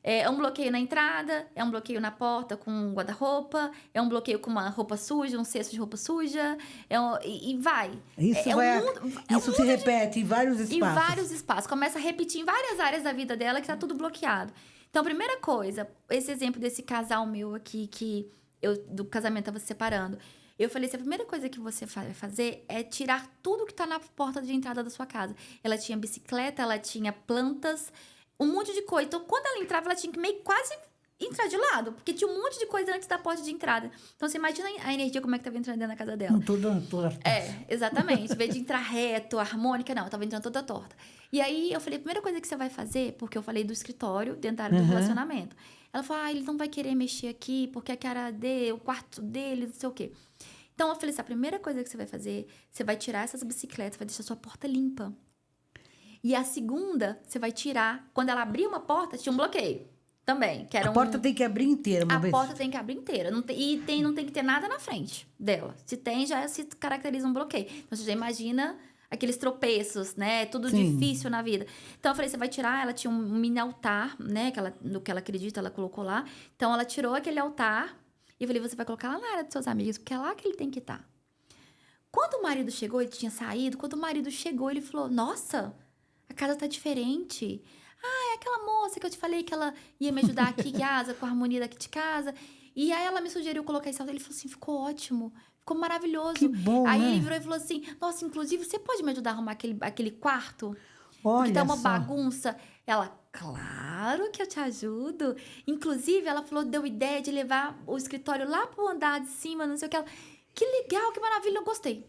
É um bloqueio na entrada, é um bloqueio na porta com um guarda-roupa, é um bloqueio com uma roupa suja, um cesto de roupa suja, e vai. Isso se repete em vários espaços. Em vários espaços. Começa a repetir em várias áreas da vida dela que tá tudo bloqueado. Então, a primeira coisa, esse exemplo desse casal meu aqui, que do casamento estava se separando. Eu falei assim, a primeira coisa que você vai fazer é tirar tudo que tá na porta de entrada da sua casa. Ela tinha bicicleta, ela tinha plantas, um monte de coisa. Então, quando ela entrava, ela tinha que meio quase entrar de lado, porque tinha um monte de coisa antes da porta de entrada. Então, você imagina a energia como é que estava entrando dentro da casa dela. Toda torta. Exatamente. Em vez de entrar reto, harmônica, não, estava entrando toda torta. E aí, eu falei, a primeira coisa que você vai fazer, porque eu falei do escritório, dentro da área do relacionamento. Ela falou, ele não vai querer mexer aqui, porque a cara dele, o quarto dele, não sei o quê. Então, eu falei assim, a primeira coisa que você vai fazer, você vai tirar essas bicicletas, vai deixar sua porta limpa. E a segunda, você vai tirar, quando ela abrir uma porta, tinha um bloqueio. também. Que era A porta tem que abrir inteira, uma A vez. porta tem que abrir inteira. Não tem que ter nada na frente dela. Se tem, já se caracteriza um bloqueio. Então, você já imagina aqueles tropeços, né? Tudo Sim. difícil na vida. Então, eu falei, você vai tirar. Ela tinha um mini altar, né? No que ela acredita, ela colocou lá. Então, ela tirou aquele altar. E eu falei, você vai colocar lá na área dos seus amigos, porque é lá que ele tem que estar. Quando o marido chegou, ele tinha saído. Quando o marido chegou, ele falou, nossa, a casa tá diferente. Ah, é aquela moça que eu te falei que ela ia me ajudar aqui em casa, com a harmonia daqui de casa. E aí ela me sugeriu colocar esse altar. Ele falou assim, ficou ótimo. Ficou maravilhoso. Que bom, aí né? ele virou e falou assim, nossa, inclusive, você pode me ajudar a arrumar aquele quarto? Olha Porque tá uma só. bagunça. Ela, claro que eu te ajudo. Inclusive, ela falou, deu ideia de levar o escritório lá pro andar de cima, não sei o que. Ela, que legal, que maravilha, eu gostei.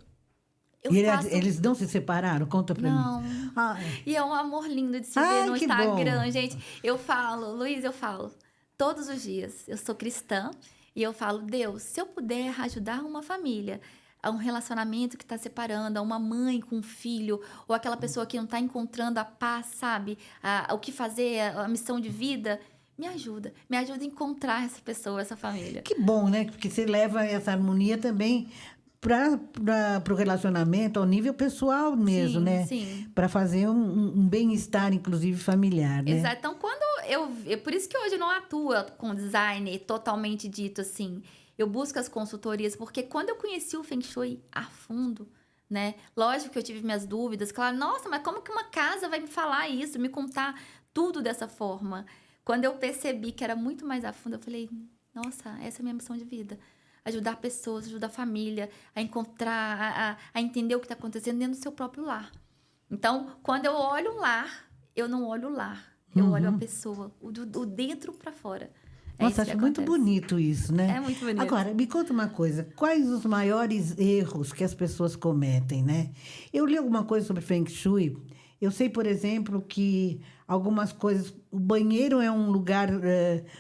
Eu E faço... eles não se separaram? Conta pra Não. mim. Ah, E é um amor lindo de se Ai, ver no que Instagram, bom. gente. Eu falo, Luiz, eu falo, todos os dias. Eu sou cristã e eu falo, Deus, se eu puder ajudar uma família a um relacionamento que está separando, a uma mãe com um filho, ou aquela pessoa que não está encontrando a paz, sabe? O que fazer, a missão de vida, me ajuda. Me ajuda a encontrar essa pessoa, essa família. que bom, né? Porque você leva essa harmonia também para o relacionamento, ao nível pessoal mesmo, Sim, né? sim. Para fazer um bem-estar, inclusive, familiar, né? Exato. Então, quando por isso que hoje eu não atuo com design totalmente dito assim. Eu busco as consultorias, porque quando eu conheci o Feng Shui a fundo, né? Lógico que eu tive minhas dúvidas. Claro, nossa, mas como que uma casa vai me falar isso, me contar tudo dessa forma? Quando eu percebi que era muito mais a fundo, eu falei, nossa, essa é a minha missão de vida. Ajudar pessoas, ajudar a família a encontrar, a entender o que está acontecendo dentro do seu próprio lar. Então, quando eu olho um lar, eu não olho o lar. Eu olho a pessoa, do dentro para fora. É Nossa, isso que acho muito acontece. bonito isso, né? É muito bonito. Agora, me conta uma coisa. Quais os maiores erros que as pessoas cometem, né? Eu li alguma coisa sobre Feng Shui. Eu sei, por exemplo, que algumas coisas... O banheiro é um lugar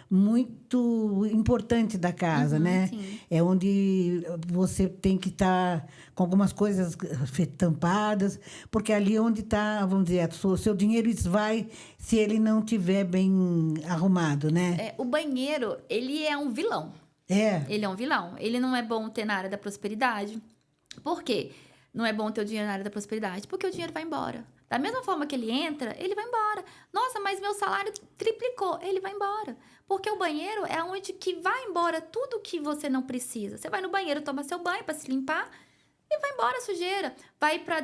muito importante da casa, né? sim. É onde você tem que estar com algumas coisas tampadas, porque ali é onde está, vamos dizer, o seu dinheiro esvai se ele não estiver bem arrumado, né? O banheiro, ele é um vilão. É. Ele é um vilão. Ele não é bom ter na área da prosperidade. Por quê? Não é bom ter o dinheiro na área da prosperidade? Porque o dinheiro vai embora. Da mesma forma que ele entra, ele vai embora. Nossa, mas meu salário triplicou. Ele vai embora. Porque o banheiro é onde que vai embora tudo que você não precisa. Você vai no banheiro, toma seu banho para se limpar e vai embora a sujeira. Vai para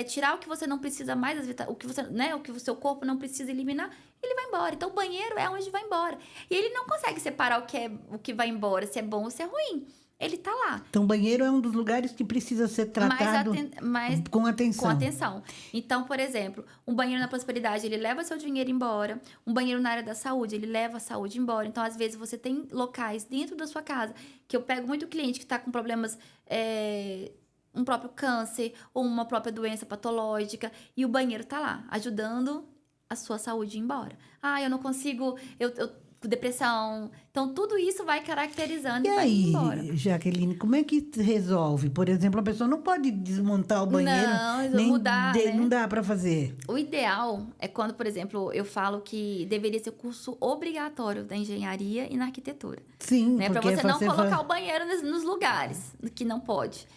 tirar o que você não precisa mais, o que você, né, o que o seu corpo não precisa eliminar. Ele vai embora. Então, o banheiro é onde vai embora. E ele não consegue separar o que vai embora, se é bom ou se é ruim. Ele tá lá. Então, o banheiro é um dos lugares que precisa ser tratado com atenção. Com atenção. Então, por exemplo, um banheiro na prosperidade, ele leva seu dinheiro embora. Um banheiro na área da saúde, ele leva a saúde embora. Então, às vezes, você tem locais dentro da sua casa, que eu pego muito cliente que tá com problemas... um próprio câncer ou uma própria doença patológica, e o banheiro tá lá, ajudando a sua saúde a ir embora. Ah, eu não consigo, eu depressão. Então, tudo isso vai caracterizando e vai aí, embora. Jaqueline, como é que resolve? Por exemplo, a pessoa não pode desmontar o banheiro. Não, nem mudar, né? Não dá para fazer. O ideal é quando, por exemplo, eu falo que deveria ser curso obrigatório da engenharia e na arquitetura. Sim, Né? Para porque você não colocar o banheiro nos lugares que não pode.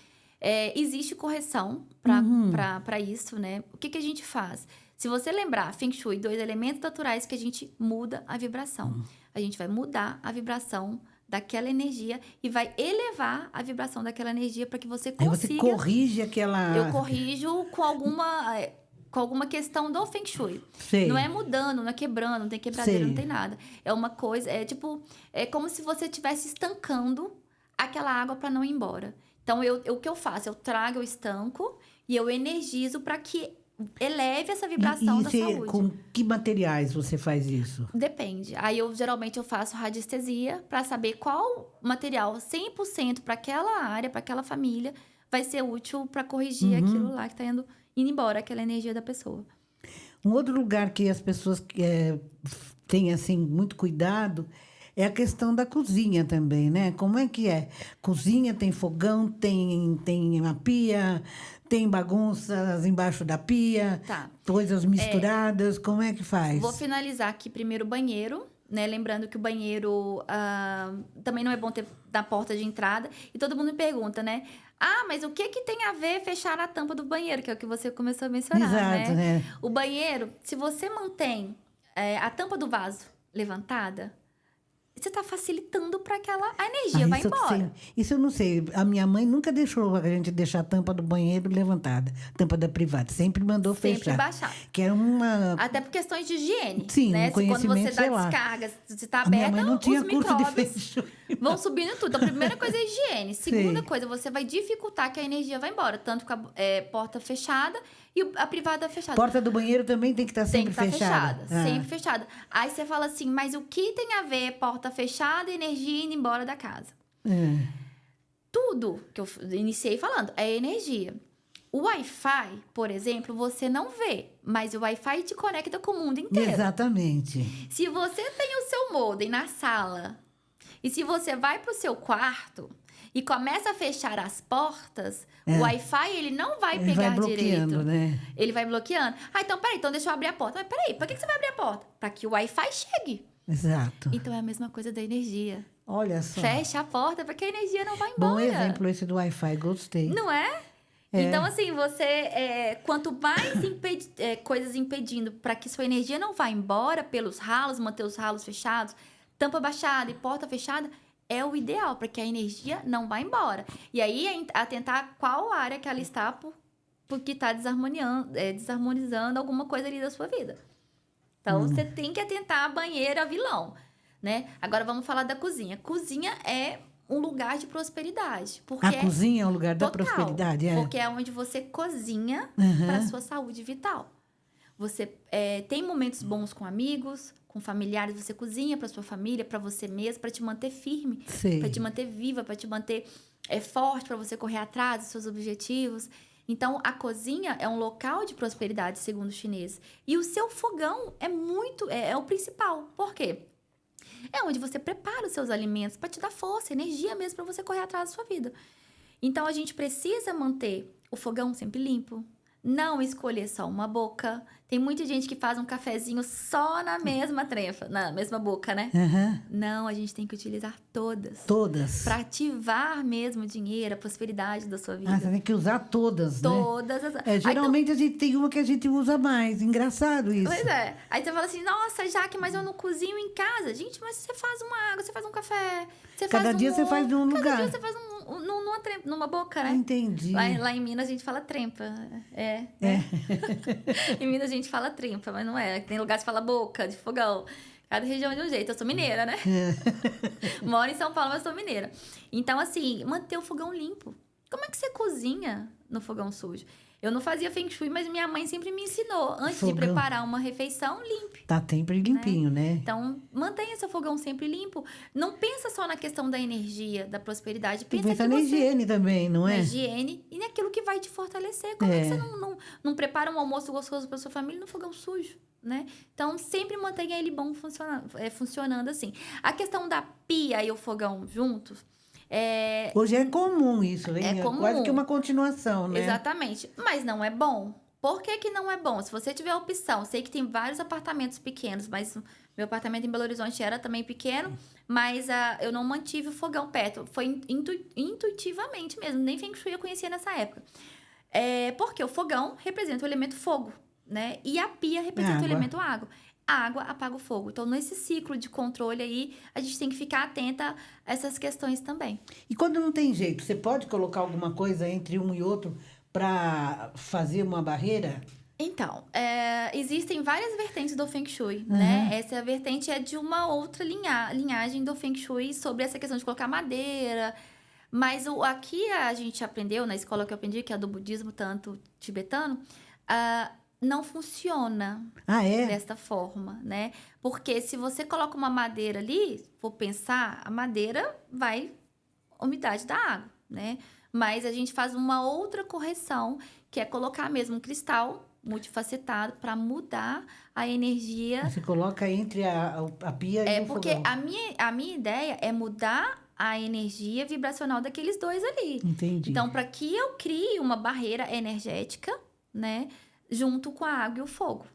Existe correção para isso, né? O que a gente faz? Se você lembrar, Feng Shui, 2 elementos naturais que a gente muda a vibração. A gente vai mudar a vibração daquela energia e vai elevar a vibração daquela energia para que você consiga... Aí você corrige aquela... Eu corrijo com alguma questão do Feng Shui. Sei. Não é mudando, não é quebrando, não tem quebradeira, Sei. não tem nada. É uma coisa, é como se você estivesse estancando aquela água para não ir embora. Então, o que eu faço? Eu trago, eu estanco e eu energizo para que eleve essa vibração da saúde. Com que materiais você faz isso? Depende. Aí, geralmente, eu faço radiestesia para saber qual material 100% para aquela área, para aquela família, vai ser útil para corrigir aquilo lá que está indo embora, aquela energia da pessoa. Um outro lugar que as pessoas têm, assim, muito cuidado é a questão da cozinha também, né? Como é que é? Cozinha tem fogão, tem uma pia, tem bagunças embaixo da pia, Tá. coisas misturadas. Como é que faz? Vou finalizar aqui primeiro o banheiro, né? Lembrando que o banheiro também não é bom ter na porta de entrada. E todo mundo me pergunta, né? Ah, mas o que tem a ver fechar a tampa do banheiro? Que é o que você começou a mencionar, Exato, né? O banheiro, se você mantém a tampa do vaso levantada, você está facilitando para que a energia vá embora. Isso eu não sei. A minha mãe nunca deixou a gente deixar a tampa do banheiro levantada, tampa da privada. Sempre mandou Sempre fechar. baixar. Que era uma... Até por questões de higiene. Sim, né? um conhecimento, Quando você dá sei lá. descarga, se está A minha aberta, mãe não tinha os curso de micróbios feng shui. vão subindo tudo. Então, a primeira coisa é a higiene. Segunda Sim. coisa, você vai dificultar que a energia vá embora. Tanto com a porta fechada e a privada fechada. Porta do banheiro também tem que estar sempre Tem que estar fechada. fechada, sempre fechada. Aí você fala assim, mas o que tem a ver porta fechada e energia indo embora da casa? Tudo que eu iniciei falando é energia. O Wi-Fi, por exemplo, você não vê, mas o Wi-Fi te conecta com o mundo inteiro. Exatamente. Se você tem o seu modem na sala e se você vai para o seu quarto e começa a fechar as portas, o Wi-Fi ele não vai Ele pegar vai bloqueando, direito. né? Ele vai bloqueando. Ah, então peraí, então deixa eu abrir a porta. Mas peraí, pra que você vai abrir a porta? Para que o Wi-Fi chegue. Exato. Então é a mesma coisa da energia. Olha só. Fecha a porta para que a energia não vá embora. Bom exemplo esse do Wi-Fi, gostei. Não é? Então, assim, você... quanto mais coisas impedindo para que sua energia não vá embora pelos ralos, manter os ralos fechados, tampa baixada e porta fechada, é o ideal para que a energia não vá embora. E aí, atentar qual área que ela está porque está desarmonizando alguma coisa ali da sua vida. Então, você tem que atentar a banheira vilão, né? Agora, vamos falar da cozinha. Cozinha é um lugar de prosperidade. Porque A cozinha é um lugar da total, prosperidade, porque é onde você cozinha para a sua saúde vital. Você tem momentos bons com amigos, com familiares, você cozinha para sua família, para você mesmo, para te manter firme, para te manter viva, para te manter forte, para você correr atrás dos seus objetivos. Então, a cozinha é um local de prosperidade, segundo os chineses. E o seu fogão é o principal. Por quê? É onde você prepara os seus alimentos para te dar força, energia mesmo para você correr atrás da sua vida. Então, a gente precisa manter o fogão sempre limpo. Não escolher só uma boca. Tem muita gente que faz um cafezinho só na mesma trenfa, na mesma boca, né? Não, a gente tem que utilizar todas. Todas. Para ativar mesmo o dinheiro, a prosperidade da sua vida. Você tem que usar todas, né? Todas. Geralmente a gente tem uma que a gente usa mais. Engraçado isso. Pois é. Aí você fala assim, nossa, Jaque, mas eu não cozinho em casa. Gente, mas você faz uma água, você faz um café. Cada dia você faz num lugar. Cada dia você faz numa boca, né? Entendi. Lá em Minas a gente fala trempa. Em Minas a gente fala trempa, mas não é. Tem lugar que fala boca, de fogão. Cada região é de um jeito. Eu sou mineira, né? Moro em São Paulo, mas sou mineira. Então, assim, manter o fogão limpo. Como é que você cozinha no fogão sujo? Eu não fazia feng shui, mas minha mãe sempre me ensinou. Antes de preparar uma refeição, limpe. Tá sempre limpinho, né? Então, mantenha seu fogão sempre limpo. Não pensa só na questão da energia, da prosperidade. Pensa na higiene também, não é? Na higiene e naquilo que vai te fortalecer. Como é que você não prepara um almoço gostoso para sua família no fogão sujo, né? Então, sempre mantenha ele bom funcionando assim. A questão da pia e o fogão juntos... Hoje é comum isso, hein? É comum. Quase que uma continuação, né? Exatamente. Mas não é bom. Por que não é bom? Se você tiver a opção, sei que tem vários apartamentos pequenos, mas meu apartamento em Belo Horizonte era também pequeno, mas eu não mantive o fogão perto. Foi intuitivamente mesmo, nem Feng Shui eu conhecia nessa época. Porque o fogão representa o elemento fogo, né? E a pia representa o elemento água. A água apaga o fogo. Então, nesse ciclo de controle aí, a gente tem que ficar atenta a essas questões também. E quando não tem jeito, você pode colocar alguma coisa entre um e outro para fazer uma barreira? Então, existem várias vertentes do Feng Shui, né? Essa vertente é de uma outra linhagem do Feng Shui sobre essa questão de colocar madeira. Mas aqui a gente aprendeu, na escola que eu aprendi, que é do budismo tanto tibetano, não funciona desta forma, né? Porque se você coloca uma madeira ali, for pensar, a madeira vai umidade da água, né? Mas a gente faz uma outra correção, que é colocar mesmo um cristal multifacetado para mudar a energia. Você coloca entre a pia e o fogão. Porque a minha ideia é mudar a energia vibracional daqueles dois ali. Entendi. Então, para que eu crie uma barreira energética, né? Junto com a água e o fogo.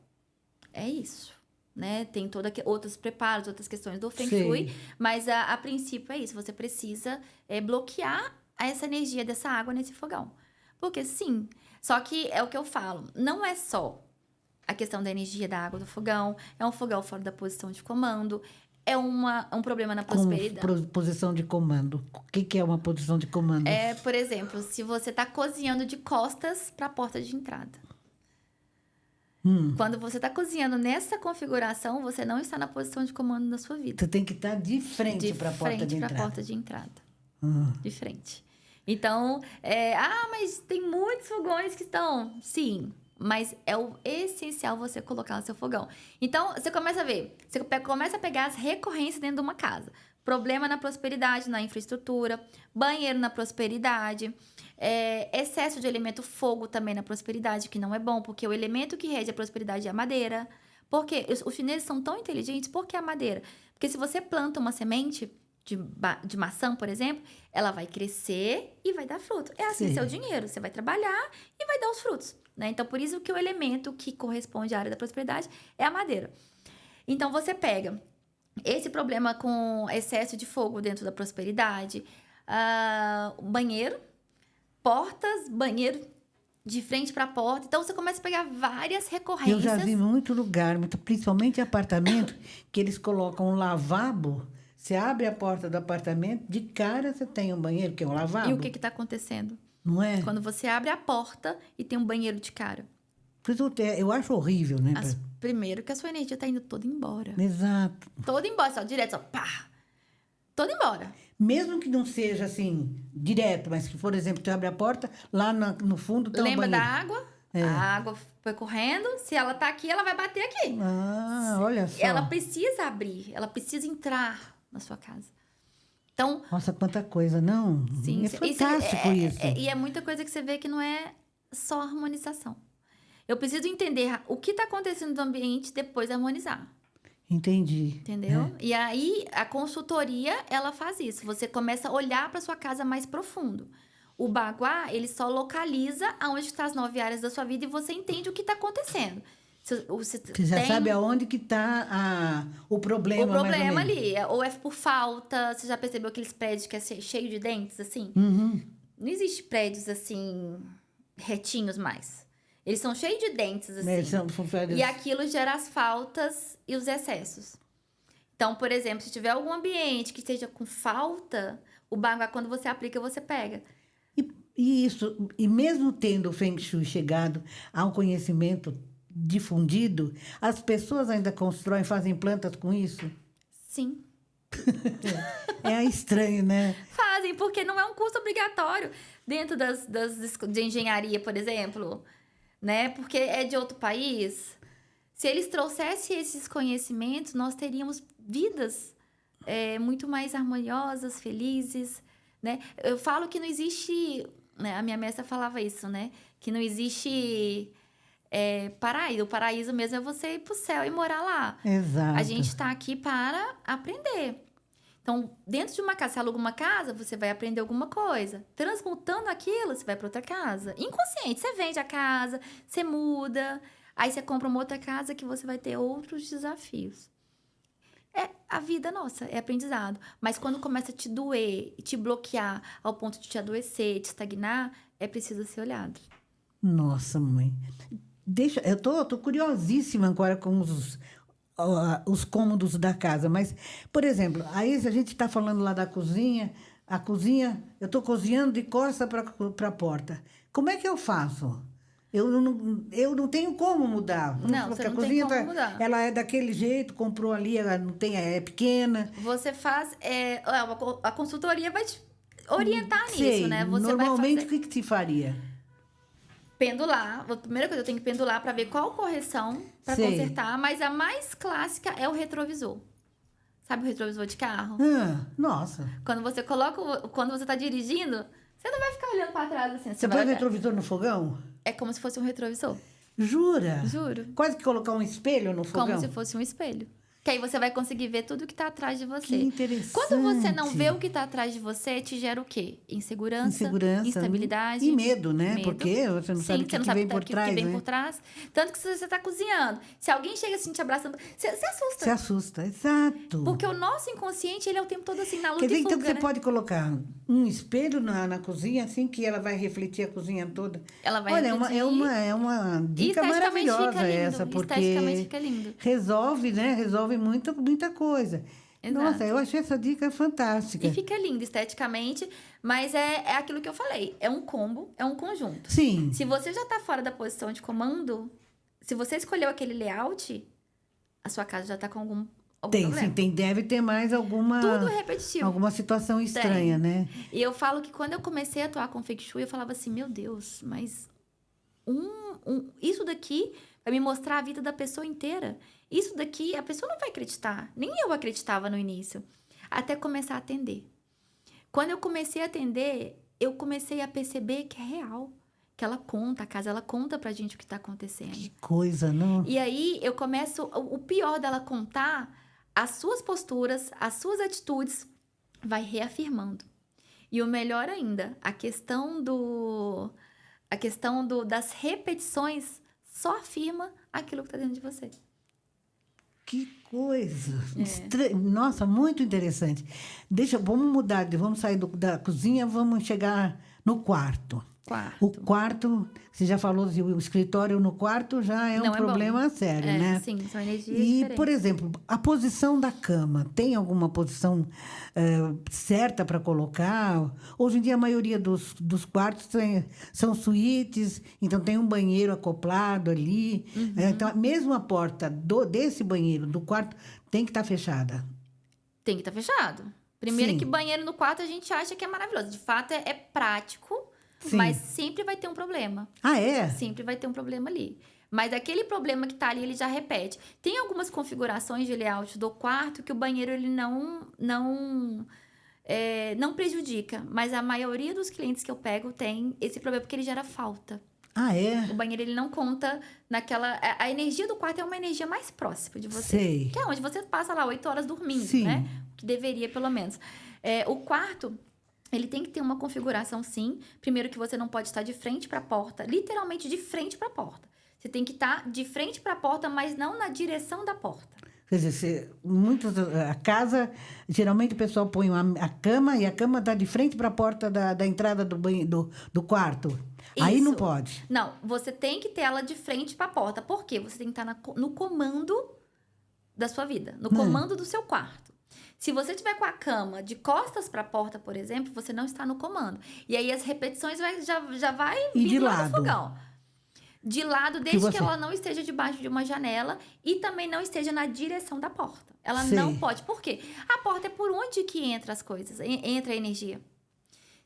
É isso. né? Tem outros preparos, outras questões do Feng Sim. Shui, mas a princípio é isso. Você precisa bloquear essa energia dessa água nesse fogão. Porque sim, só que é o que eu falo, não é só a questão da energia da água do fogão, é um fogão fora da posição de comando, é um problema na prosperidade. Posição de comando. O que é uma posição de comando? Por exemplo, se você está cozinhando de costas para a porta de entrada. Quando você está cozinhando nessa configuração, você não está na posição de comando da sua vida. Você tem que estar de frente para a porta de entrada. De frente para a porta de entrada. De frente. Então, mas tem muitos fogões que estão... Sim, mas é o essencial você colocar no seu fogão. Então, você começa a ver. Você começa a pegar as recorrências dentro de uma casa. Problema na prosperidade, na infraestrutura. Banheiro na prosperidade. Excesso de elemento fogo também na prosperidade, que não é bom, porque o elemento que rege a prosperidade é a madeira. Porque os chineses são tão inteligentes, por que a madeira? Porque se você planta uma semente de maçã, por exemplo, ela vai crescer e vai dar fruto. É assim seu dinheiro. Você vai trabalhar e vai dar os frutos, né? Então, por isso que o elemento que corresponde à área da prosperidade é a madeira. Então, você pega esse problema com excesso de fogo dentro da prosperidade, banheiro, portas, banheiro de frente para a porta. Então, você começa a pegar várias recorrências. Eu já vi muito lugar, principalmente em apartamento, que eles colocam um lavabo. Você abre a porta do apartamento, de cara você tem um banheiro, que é um lavabo. E o que está acontecendo? Não é? Quando você abre a porta e tem um banheiro de cara. Eu acho horrível, né? Primeiro que a sua energia está indo toda embora. Exato. Toda embora, só direto, só pá. Toda embora. Mesmo que não seja assim, direto, mas que, por exemplo, você abre a porta, lá no fundo tem um banheiro. Lembra da água? A água foi correndo. Se ela tá aqui, ela vai bater aqui. Olha só. Ela precisa abrir, ela precisa entrar na sua casa. Então... Nossa, quanta coisa, não? Sim, é fantástico isso. E é muita coisa que você vê que não é só harmonização. Eu preciso entender o que está acontecendo no ambiente depois harmonizar. Entendi. Entendeu? E aí, a consultoria, ela faz isso. Você começa a olhar para sua casa mais profundo. O Baguá, ele só localiza aonde estão as 9 áreas da sua vida e você entende o que está acontecendo. Você já sabe aonde que está o problema. O problema ali. Ou é por falta. Você já percebeu aqueles prédios que é cheio de dentes, assim? Uhum. Não existe prédios, assim, retinhos mais. Eles são cheios de dentes, assim. São prédios... E aquilo gera as faltas e os excessos. Então, por exemplo, se tiver algum ambiente que esteja com falta, o Baguá, quando você aplica, você pega. E mesmo tendo o Feng Shui chegado a um conhecimento difundido, as pessoas ainda constroem, fazem plantas com isso? Sim. É estranho, né? Fazem, porque não é um curso obrigatório dentro de engenharia, por exemplo, né? Porque é de outro país. Se eles trouxessem esses conhecimentos, nós teríamos vidas muito mais harmoniosas, felizes, né? Eu falo que não existe... Né? A minha mestra falava isso, né? Que não existe... paraíso. O paraíso mesmo é você ir pro céu e morar lá. Exato. A gente está aqui para aprender. Então, dentro de uma casa, você aluga uma casa, você vai aprender alguma coisa. Transmutando aquilo, você vai para outra casa. Inconsciente, você vende a casa, você muda, aí você compra uma outra casa que você vai ter outros desafios. É a vida nossa, é aprendizado. Mas quando começa a te doer e te bloquear ao ponto de te adoecer, de estagnar, é preciso ser olhado. Nossa, mãe. Eu tô curiosíssima agora com os cômodos da casa, mas, por exemplo, aí a gente está falando lá da cozinha, a cozinha, eu estou cozinhando de costas para a porta. Como é que eu faço? Eu não tenho como mudar. Não, você não tem como mudar. Ela é daquele jeito, comprou ali, ela não tem, é pequena. Você faz... a consultoria vai te orientar nisso, né? Você normalmente, vai fazer... o que se faria? Pendular. A primeira coisa, eu tenho que pendular para ver qual correção para consertar. Mas a mais clássica é o retrovisor. Sabe o retrovisor de carro? Nossa. Quando você coloca... Quando você tá dirigindo, você não vai ficar olhando para trás assim. Você põe o retrovisor no fogão? É como se fosse um retrovisor. Jura? Juro. Quase que colocar um espelho no fogão? Como se fosse um espelho. Que aí você vai conseguir ver tudo que tá atrás de você. Que interessante. Quando você não vê o que tá atrás de você, te gera o quê? Insegurança, instabilidade. E medo, né? Medo. Porque você não sabe o que, você não que sabe vem o por que trás, vem né? por trás. Tanto que se você tá cozinhando, se alguém chega assim te abraçando, você assusta. Se assusta, exato. Porque o nosso inconsciente, ele é o tempo todo assim, na luta Quer dizer, e então, fuga, você né? pode colocar um espelho na cozinha, assim, que ela vai refletir a cozinha toda. Ela vai Olha, refletir. é uma E dica esteticamente maravilhosa fica lindo. essa, Esteticamente porque fica lindo. resolve, né? Resolve muita coisa. Exato. Nossa, eu achei essa dica fantástica. E fica lindo esteticamente, mas é aquilo que eu falei. É um combo, é um conjunto. Sim, Se você já tá fora da posição de comando, se você escolheu aquele layout, a sua casa já tá com algum problema. sim, deve ter mais Tudo é repetitivo. alguma situação estranha, né? E eu falo que quando eu comecei a atuar com Feng Shui, eu falava assim, meu Deus, mas isso daqui vai me mostrar a vida da pessoa inteira. Isso daqui, a pessoa não vai acreditar. Nem eu acreditava no início. Até começar a atender. Quando eu comecei a atender, eu comecei a perceber que é real. Que ela conta, a casa, ela conta pra gente o que tá acontecendo. Que coisa, não? E aí, eu começo... O pior dela contar, as suas posturas, as suas atitudes, vai reafirmando. E o melhor ainda, a questão das repetições só afirma aquilo que tá dentro de você. Que coisa! Nossa, muito interessante. Vamos mudar, vamos sair da cozinha, vamos chegar no quarto. O quarto, você já falou, o escritório no quarto já é um problema sério, né? Sim, são energias E, diferentes. por exemplo, a posição da cama, tem alguma posição certa para colocar? Hoje em dia, a maioria dos quartos são suítes, então tem um banheiro acoplado ali. Então, mesmo a porta desse banheiro, do quarto, tem que estar fechada. Tem que estar fechado. Primeiro Sim. que banheiro no quarto a gente acha que é maravilhoso. De fato, é prático, Sim. mas sempre vai ter um problema. Ah, é? Sempre vai ter um problema ali. Mas aquele problema que tá ali, ele já repete. Tem algumas configurações de layout do quarto que o banheiro ele não prejudica. Mas a maioria dos clientes que eu pego tem esse problema porque ele gera falta. Ah, é? O banheiro ele não conta naquela... A energia do quarto é uma energia mais próxima de você. Sei. Que é onde você passa lá 8 horas dormindo, Sim. né? Que deveria, pelo menos. O quarto... Ele tem que ter uma configuração, sim. Primeiro que você não pode estar de frente para a porta, literalmente de frente para a porta. Você tem que estar de frente para a porta, mas não na direção da porta. Quer dizer, a casa, geralmente o pessoal põe a cama e a cama está de frente para a porta da entrada do quarto. Aí não Isso. pode. Não, você tem que ter ela de frente para a porta. Por quê? Você tem que estar no comando da sua vida, no comando do seu quarto. Se você tiver com a cama de costas para a porta, por exemplo, você não está no comando. E aí as repetições já vai E de vindo lá lado? no fogão. De lado, desde que ela não esteja debaixo de uma janela e também não esteja na direção da porta. Ela Sei. não pode. Por quê? A porta é por onde que entra as coisas, entra a energia.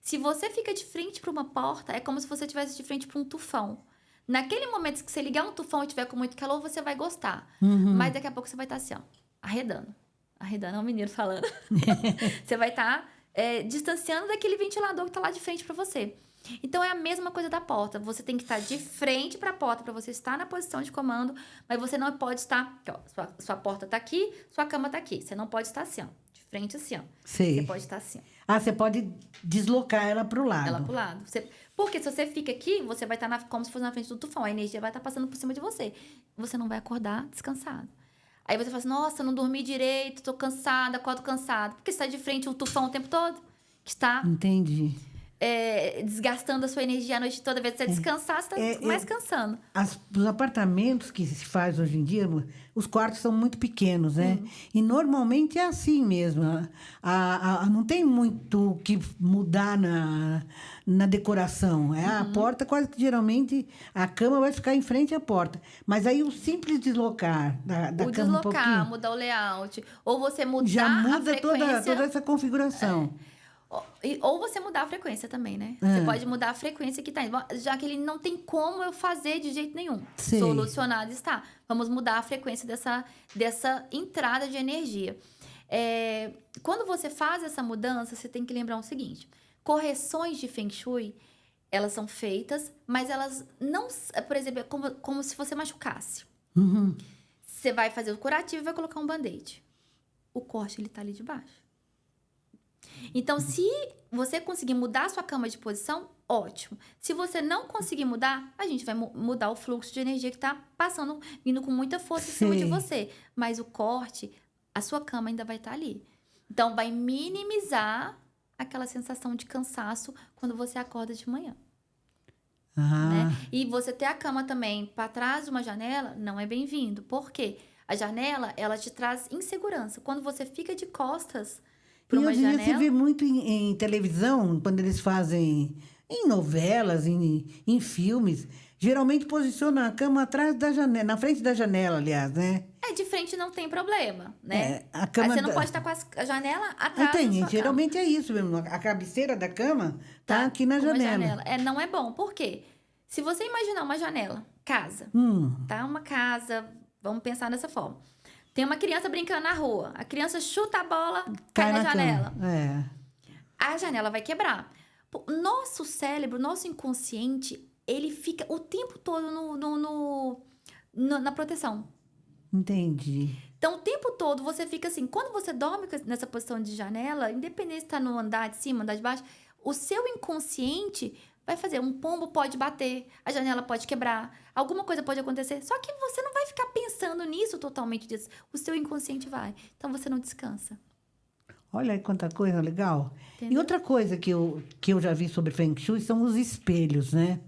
Se você fica de frente para uma porta, é como se você estivesse de frente para um tufão. Naquele momento que você ligar um tufão e tiver com muito calor, você vai gostar. Mas daqui a pouco você vai estar assim, ó, arredando. Arredando é um menino falando. Você vai estar distanciando daquele ventilador que está lá de frente para você. Então, é a mesma coisa da porta. Você tem que estar de frente para a porta para você estar na posição de comando, mas você não pode estar... Aqui, ó, sua porta está aqui, sua cama está aqui. Você não pode estar assim, ó, de frente assim, ó. Sei. Você pode estar assim, ó. Ah, você pode deslocar ela para o lado. Ela pro lado. Porque se você fica aqui, você vai estar como se fosse na frente do tufão. A energia vai estar passando por cima de você. Você não vai acordar descansado. Aí você fala assim, nossa, não dormi direito, tô cansada, acordo cansada. Porque você está de frente ao tufão o tempo todo. Que está Entendi. desgastando a sua energia a noite toda. Às vezes você descansar, você está mais cansando. Os apartamentos que se faz hoje em dia, os quartos são muito pequenos, né? E normalmente é assim mesmo. Não tem muito o que mudar na decoração. A porta, quase que geralmente, a cama vai ficar em frente à porta. Mas aí o simples deslocar da cama um pouquinho... mudar o layout. Ou você mudar já muda a frequência. toda essa configuração. Ou você mudar a frequência também, né? Você pode mudar a frequência que tá indo. Já que ele não tem como eu fazer de jeito nenhum. Sei. Solucionado está. Vamos mudar a frequência dessa entrada de energia. Quando você faz essa mudança, você tem que lembrar o seguinte. Correções de Feng Shui, elas são feitas, mas elas não... Por exemplo, é como se você machucasse. Você vai fazer o curativo e vai colocar um band-aid. O corte, ele tá ali de baixo. Então, se você conseguir mudar a sua cama de posição, ótimo. Se você não conseguir mudar, a gente vai mudar o fluxo de energia que tá passando, vindo com muita força em cima de você. Mas o corte, a sua cama ainda vai estar ali. Então, vai minimizar aquela sensação de cansaço quando você acorda de manhã. Né? E você ter a cama também para trás de uma janela não é bem-vindo. Por quê? A janela, ela te traz insegurança. Quando você fica de costas para uma janela... Você vê muito em televisão, quando eles fazem em novelas, em filmes, geralmente posiciona a cama atrás da janela, na frente da janela, aliás, né? De frente não tem problema, né? A cama você não pode estar com a janela atrás da sua geralmente cama. é isso mesmo. A cabeceira da cama tá aqui na janela. Não é bom. Por quê? Se você imaginar uma janela, casa, tá? Uma casa, vamos pensar dessa forma. Tem uma criança brincando na rua. A criança chuta a bola, cai na janela. A janela vai quebrar. Nosso cérebro, nosso inconsciente, ele fica o tempo todo na proteção. Entendi. Então, o tempo todo você fica assim, quando você dorme nessa posição de janela, independente se está no andar de cima, andar de baixo, o seu inconsciente vai fazer, um pombo pode bater, a janela pode quebrar, alguma coisa pode acontecer, só que você não vai ficar pensando nisso totalmente disso, o seu inconsciente vai, então você não descansa. Olha aí quanta coisa legal. Entendeu? E outra coisa que eu já vi sobre Feng Shui são os espelhos, né?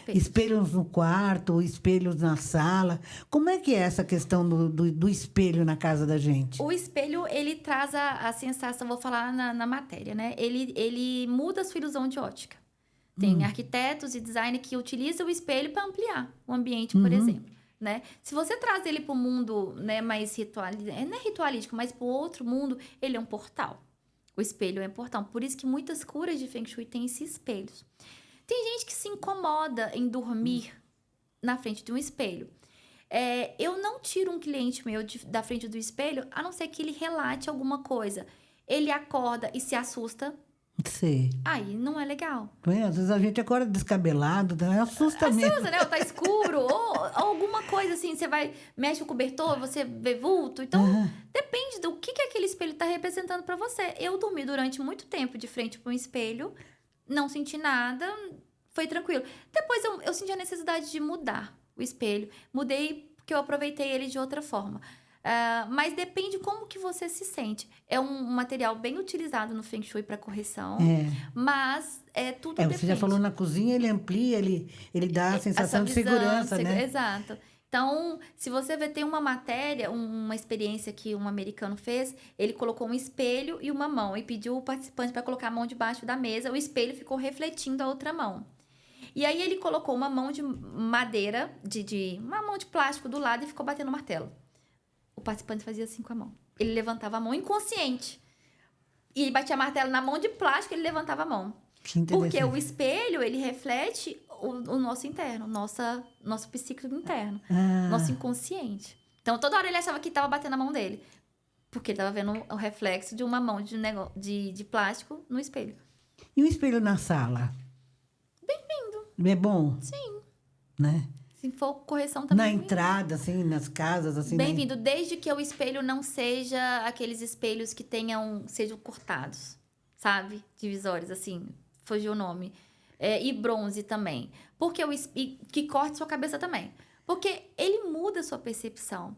Espelhos no quarto, espelhos na sala. Como é que é essa questão do espelho na casa da gente? O espelho, ele traz a sensação, vou falar na matéria, né? Ele muda a sua ilusão de ótica. Tem arquitetos e designers que utilizam o espelho para ampliar o ambiente, por exemplo. Né? Se você traz ele para o mundo, né, mais ritualístico, não é ritualístico, mas para o outro mundo, ele é um portal. O espelho é um portal. Por isso que muitas curas de Feng Shui têm esses espelhos. Tem gente que se incomoda em dormir na frente de um espelho. Eu não tiro um cliente meu da frente do espelho, a não ser que ele relate alguma coisa. Ele acorda e se assusta. Sei. Aí não é legal. Às vezes a gente acorda descabelado, assusta mesmo. Assusta, né? Ou tá escuro, ou alguma coisa assim, você mexe o cobertor, você vê vulto. Então, depende do que aquele espelho tá representando para você. Eu dormi durante muito tempo de frente para um espelho, não senti nada, foi tranquilo. Depois eu senti a necessidade de mudar o espelho. Mudei porque eu aproveitei ele de outra forma. Mas depende como que você se sente. É um material bem utilizado no Feng Shui para correção, mas tudo depende. Você já falou na cozinha, ele amplia, ele dá a sensação de segurança, né? Exato. Então, se você vê, tem uma matéria, uma experiência que um americano fez, ele colocou um espelho e uma mão e pediu o participante para colocar a mão debaixo da mesa, o espelho ficou refletindo a outra mão. E aí ele colocou uma mão de madeira, uma mão de plástico do lado e ficou batendo o martelo. O participante fazia assim com a mão. Ele levantava a mão inconsciente. E ele batia martelo na mão de plástico, ele levantava a mão. Porque o espelho, ele reflete o nosso interno, nosso psíquico interno, nosso inconsciente. Então, toda hora ele achava que estava batendo a mão dele. Porque ele estava vendo o reflexo de uma mão de plástico no espelho. E o espelho na sala? Bem-vindo. É bom? Sim. Né? Se for correção também. Na entrada, assim, nas casas, assim. Bem-vindo, desde que o espelho não seja aqueles espelhos que sejam cortados, sabe? Divisórios, assim, fugiu o nome. E bronze também. Porque que corte sua cabeça também. Porque ele muda a sua percepção.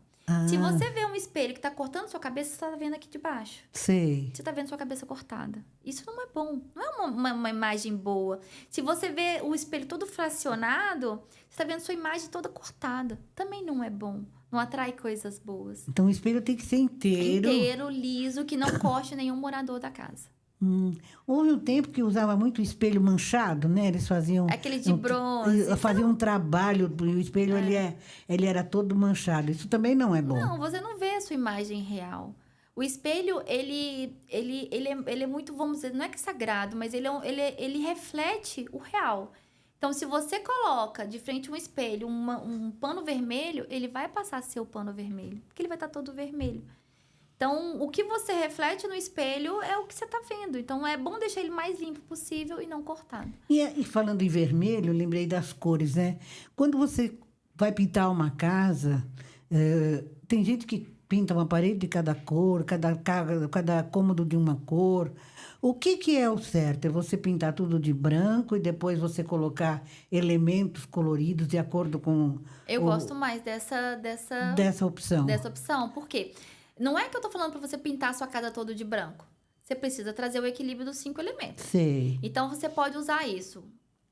Se você vê um espelho que está cortando sua cabeça, você está vendo aqui de baixo. Sei. Você está vendo sua cabeça cortada. Isso não é bom. Não é uma imagem boa. Se você vê o espelho todo fracionado, você está vendo sua imagem toda cortada. Também não é bom. Não atrai coisas boas. Então, o espelho tem que ser inteiro. Inteiro, liso, que não corte nenhum morador da casa. Houve um tempo que usava muito espelho manchado, né? Eles faziam... Aquele de bronze. Faziam um trabalho, o espelho ele era todo manchado. Isso também não é bom. Não, você não vê a sua imagem real. O espelho, ele é muito, vamos dizer, não é que sagrado, mas ele reflete o real. Então, se você coloca de frente a um espelho um pano vermelho, ele vai passar a ser o pano vermelho, porque ele vai estar todo vermelho. Então, o que você reflete no espelho é o que você está vendo. Então, é bom deixar ele mais limpo possível e não cortado. E falando em vermelho, lembrei das cores, né? Quando você vai pintar uma casa, tem gente que pinta uma parede de cada cor, cada cômodo de uma cor. O que é o certo? É você pintar tudo de branco e depois você colocar elementos coloridos de acordo com Eu o- gosto mais dessa opção. dessa opção. Por quê? Não é que eu tô falando para você pintar a sua casa toda de branco. Você precisa trazer o equilíbrio dos 5 elementos. Sei. Então, você pode usar isso.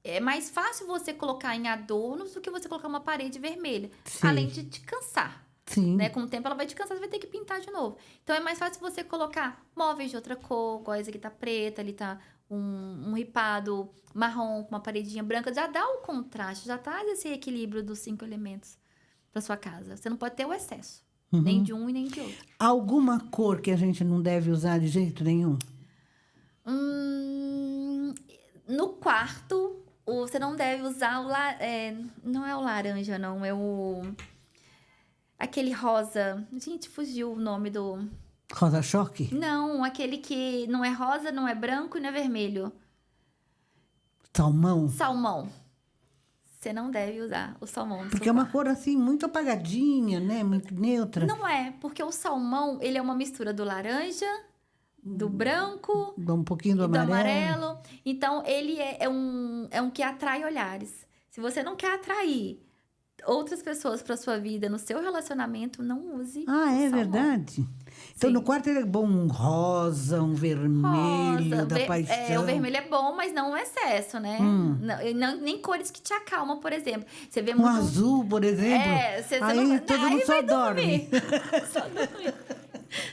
É mais fácil você colocar em adornos do que você colocar uma parede vermelha. Sei. Além de te cansar. Sim. Né? Com o tempo ela vai te cansar, você vai ter que pintar de novo. Então, é mais fácil você colocar móveis de outra cor, igual esse aqui tá preta, ali tá um ripado marrom com uma paredinha branca. Já dá o contraste, já traz esse equilíbrio dos 5 elementos para sua casa. Você não pode ter o excesso. Nem de um e nem de outro. Alguma cor que a gente não deve usar de jeito nenhum? No quarto, você não deve usar não é o laranja, não. É aquele rosa. Gente, fugiu o nome do... Rosa-choque? Não, aquele que não é rosa, não é branco e não é vermelho. Salmão? Salmão. Você não deve usar o salmão no Porque seu é uma quarto. cor assim, muito apagadinha, né? Muito neutra. Não é, porque o salmão, ele é uma mistura do laranja, do branco Dá um pouquinho do e do amarelo. amarelo. Então, ele é um que atrai olhares. Se você não quer atrair outras pessoas para sua vida no seu relacionamento, não use Ah, o é salmão. verdade? Então, Sim. no quarto ele é bom um rosa, um vermelho Rosa, da paixão. o vermelho é bom, mas não um excesso, né? Nem cores que te acalmam, por exemplo. Você vê Um muito... azul, por exemplo. você Aí não... todo aí mundo só vai dorme. dormir. Só dormir.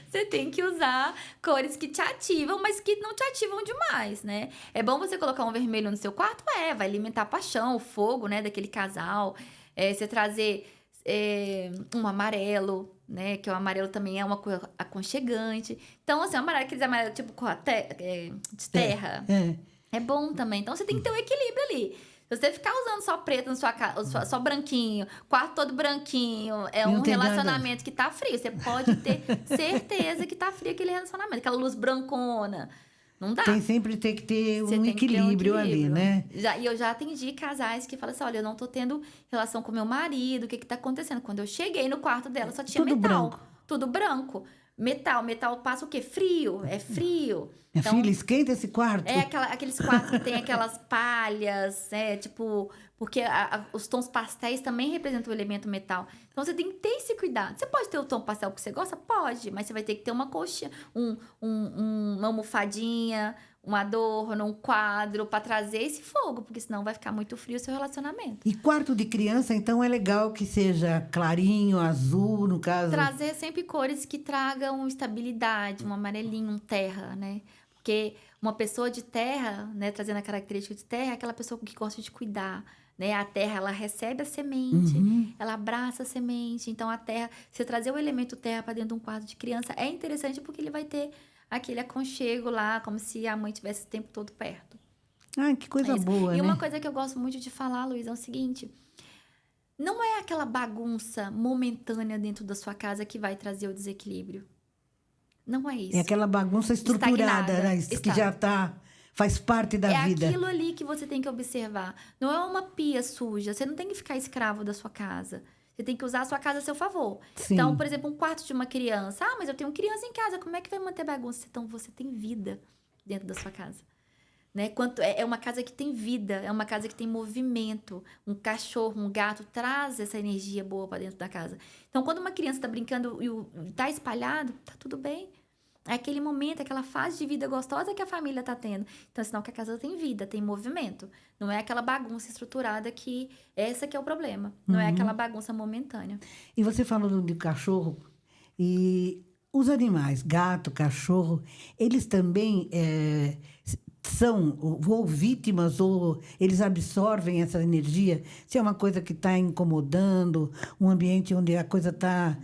Você tem que usar cores que te ativam, mas que não te ativam demais, né? É bom você colocar um vermelho no seu quarto? Vai alimentar a paixão, o fogo, né, daquele casal. Você trazer um amarelo, né? Que o amarelo também é uma cor aconchegante. Então, assim, aqueles amarelos tipo cor de terra. É bom também. Então, você tem que ter um equilíbrio ali. Se você ficar usando só preto na sua casa, só branquinho, quarto todo branquinho, é Não um tem nada. relacionamento que tá frio. Você pode ter certeza que tá frio aquele relacionamento. Aquela luz brancona. Não dá. Tem que ter Você um tem que ter equilíbrio ali, né? E eu já atendi casais que falam assim, olha, eu não tô tendo relação com meu marido, o que que tá acontecendo? Quando eu cheguei no quarto dela, só tinha Tudo metal. branco. Tudo branco. Metal passa o quê? Frio. É frio. Minha Então, filha, esquenta esse quarto. aqueles quartos que tem aquelas palhas, tipo... Porque os tons pastéis também representam o elemento metal. Então, você tem que ter esse cuidado. Você pode ter o tom pastel que você gosta? Pode. Mas você vai ter que ter uma coxa, uma almofadinha, um adorno, um quadro para trazer esse fogo. Porque senão vai ficar muito frio o seu relacionamento. E quarto de criança, então, é legal que seja clarinho, azul, no caso. Trazer sempre cores que tragam estabilidade, um amarelinho, um terra, né? Porque uma pessoa de terra, né, trazendo a característica de terra, é aquela pessoa que gosta de cuidar, né? A terra, ela recebe a semente, ela abraça a semente. Então, a terra, você trazer o elemento terra para dentro de um quarto de criança é interessante porque ele vai ter aquele aconchego lá, como se a mãe tivesse o tempo todo perto. Ai, que coisa isso. boa, E né? uma coisa que eu gosto muito de falar, Luiz, é o seguinte... Não é aquela bagunça momentânea dentro da sua casa que vai trazer o desequilíbrio. Não é isso. É aquela bagunça estruturada, Estagnada, né? Que já faz parte da vida. É aquilo ali que você tem que observar. Não é uma pia suja. Você não tem que ficar escravo da sua casa. Você tem que usar a sua casa a seu favor. Sim. Então, por exemplo, um quarto de uma criança. Ah, mas eu tenho criança em casa. Como é que vai manter bagunça? Então, você tem vida dentro da sua casa. Né? É uma casa que tem vida, é uma casa que tem movimento. Um cachorro, um gato traz essa energia boa para dentro da casa. Então, quando uma criança está brincando e está espalhado, tá tudo bem. É aquele momento, aquela fase de vida gostosa que a família está tendo. Então, é sinal que a casa tem vida, tem movimento. Não é aquela bagunça estruturada que... Essa que é o problema. Não é aquela bagunça momentânea. E você falou de cachorro, e os animais, gato, cachorro, eles também são ou vítimas, ou eles absorvem essa energia? Se é uma coisa que está incomodando, um ambiente onde a coisa está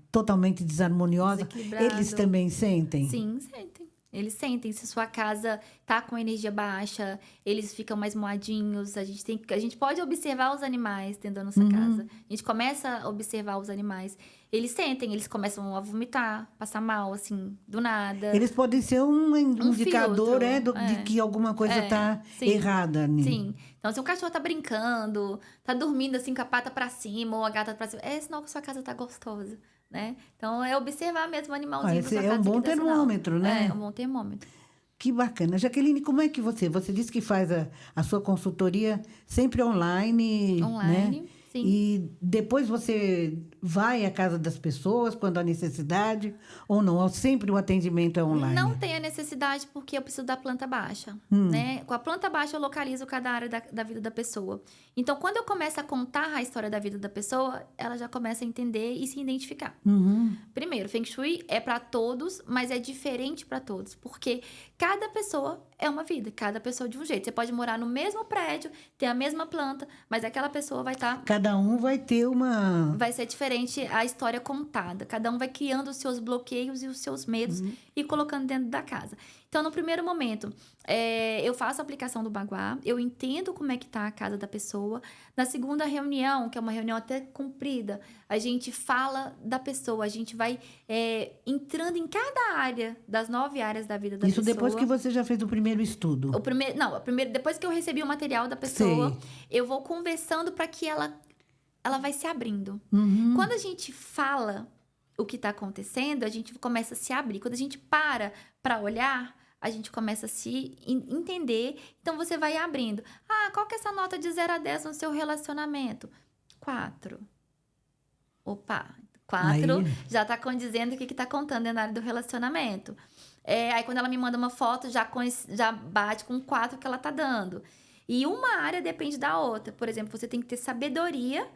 totalmente desarmoniosa, Desequilibrado. eles também sentem? Sim, sentem. Eles sentem. Se sua casa tá com energia baixa, eles ficam mais moadinhos. A gente pode observar os animais dentro da nossa casa. A gente começa a observar os animais. Eles sentem, eles começam a vomitar, passar mal, assim, do nada. Eles podem ser um indicador filtro, de que alguma coisa está sim. errada. Né? Sim. Então, se o cachorro tá brincando, tá dormindo assim com a pata pra cima ou a gata pra cima, é sinal que sua casa tá gostosa. né? Então, é observar mesmo o animalzinho da Esse sua é casa. um bom que dá sinal. termômetro, né? É um bom termômetro. Que bacana. Jaqueline, como é que você disse que faz a sua consultoria sempre online, né? Online, sim. E depois você vai à casa das pessoas quando há necessidade ou não? Ou sempre o atendimento é Não online? tem a necessidade porque eu preciso da planta baixa, Hum. né? Com a planta baixa eu localizo cada área da vida da pessoa. Então, quando eu começo a contar a história da vida da pessoa, ela já começa a entender e se identificar. Uhum. Primeiro, Feng Shui é para todos, mas é diferente para todos, porque cada pessoa é uma vida, cada pessoa de um jeito. Você pode morar no mesmo prédio, ter a mesma planta, mas aquela pessoa vai estar Cada um vai ter uma. vai ser diferente a história contada. Cada um vai criando os seus bloqueios e os seus medos e colocando dentro da casa. Então, no primeiro momento, eu faço a aplicação do Baguá, eu entendo como é que tá a casa da pessoa. Na segunda reunião, que é uma reunião até comprida, a gente fala da pessoa, a gente vai entrando em cada área das 9 áreas da vida da Isso pessoa. depois que você já fez o primeiro estudo. Depois que eu recebi o material da pessoa, Sei. eu vou conversando para que ela vai se abrindo. Uhum. Quando a gente fala o que está acontecendo, a gente começa a se abrir. Quando a gente para olhar, a gente começa a se entender. Então, você vai abrindo. Qual que é essa nota de 0 a 10 no seu relacionamento? 4. Opa, 4 Aí. já está condizendo o que está contando dentro da área do relacionamento. Aí, quando ela me manda uma foto, já bate com 4 que ela está dando. E uma área depende da outra. Por exemplo, você tem que ter sabedoria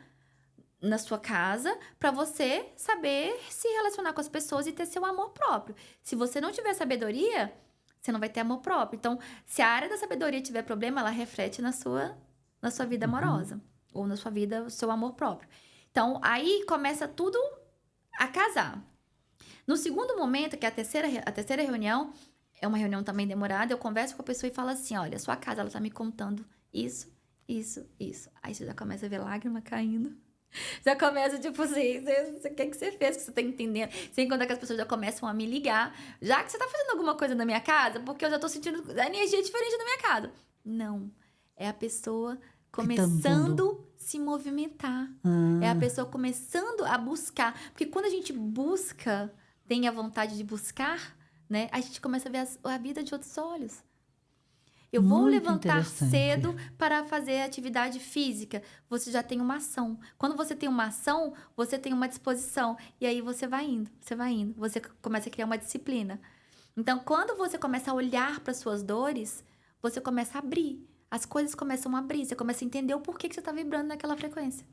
na sua casa para você saber se relacionar com as pessoas e ter seu amor próprio. Se você não tiver sabedoria, você não vai ter amor próprio. Então, se a área da sabedoria tiver problema, ela reflete na sua vida amorosa ou na sua vida, o seu amor próprio. Então, aí começa tudo a casar. No segundo momento, que é a terceira reunião, é uma reunião também demorada, eu converso com a pessoa e falo assim, olha, sua casa, ela tá me contando isso, isso, isso. Aí você já começa a ver lágrima caindo. Já começa, tipo assim, o que você fez que você tá entendendo? Sem contar que as pessoas já começam a me ligar. Já que você tá fazendo alguma coisa na minha casa, porque eu já tô sentindo a energia diferente na minha casa. Não. É a pessoa começando a se movimentar. É a pessoa começando a buscar. Porque quando a gente busca, tem a vontade de buscar, né? A gente começa a ver a vida de outros olhos. Eu vou Muito levantar interessante. cedo para fazer atividade física. Você já tem uma ação. Quando você tem uma ação, você tem uma disposição. E aí você vai indo, você vai indo. Você começa a criar uma disciplina. Então, quando você começa a olhar para suas dores, você começa a abrir. As coisas começam a abrir. Você começa a entender o porquê que você está vibrando naquela frequência.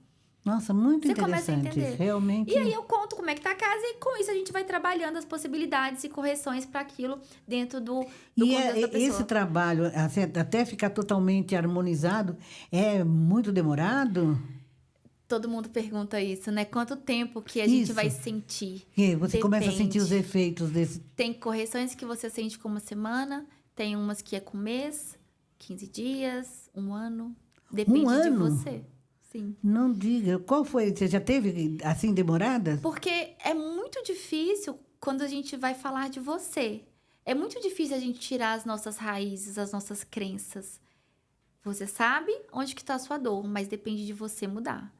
Nossa, muito Você começa a interessante. entender. Realmente. E aí eu conto como é que tá a casa e com isso a gente vai trabalhando as possibilidades e correções para aquilo dentro do contexto da pessoa. Esse trabalho, assim, até ficar totalmente harmonizado, é muito demorado? Todo mundo pergunta isso, né? Quanto tempo que a gente Isso. vai sentir? Que você começa a Depende. sentir os efeitos desse. Tem correções que você sente com uma semana, tem umas que é com mês, 15 dias, 1 ano. Depende de ano? você. Sim. Não diga. Qual foi? Você já teve assim demoradas? Porque é muito difícil quando a gente vai falar de você. É muito difícil a gente tirar as nossas raízes, as nossas crenças. Você sabe onde que está a sua dor, mas depende de você mudar.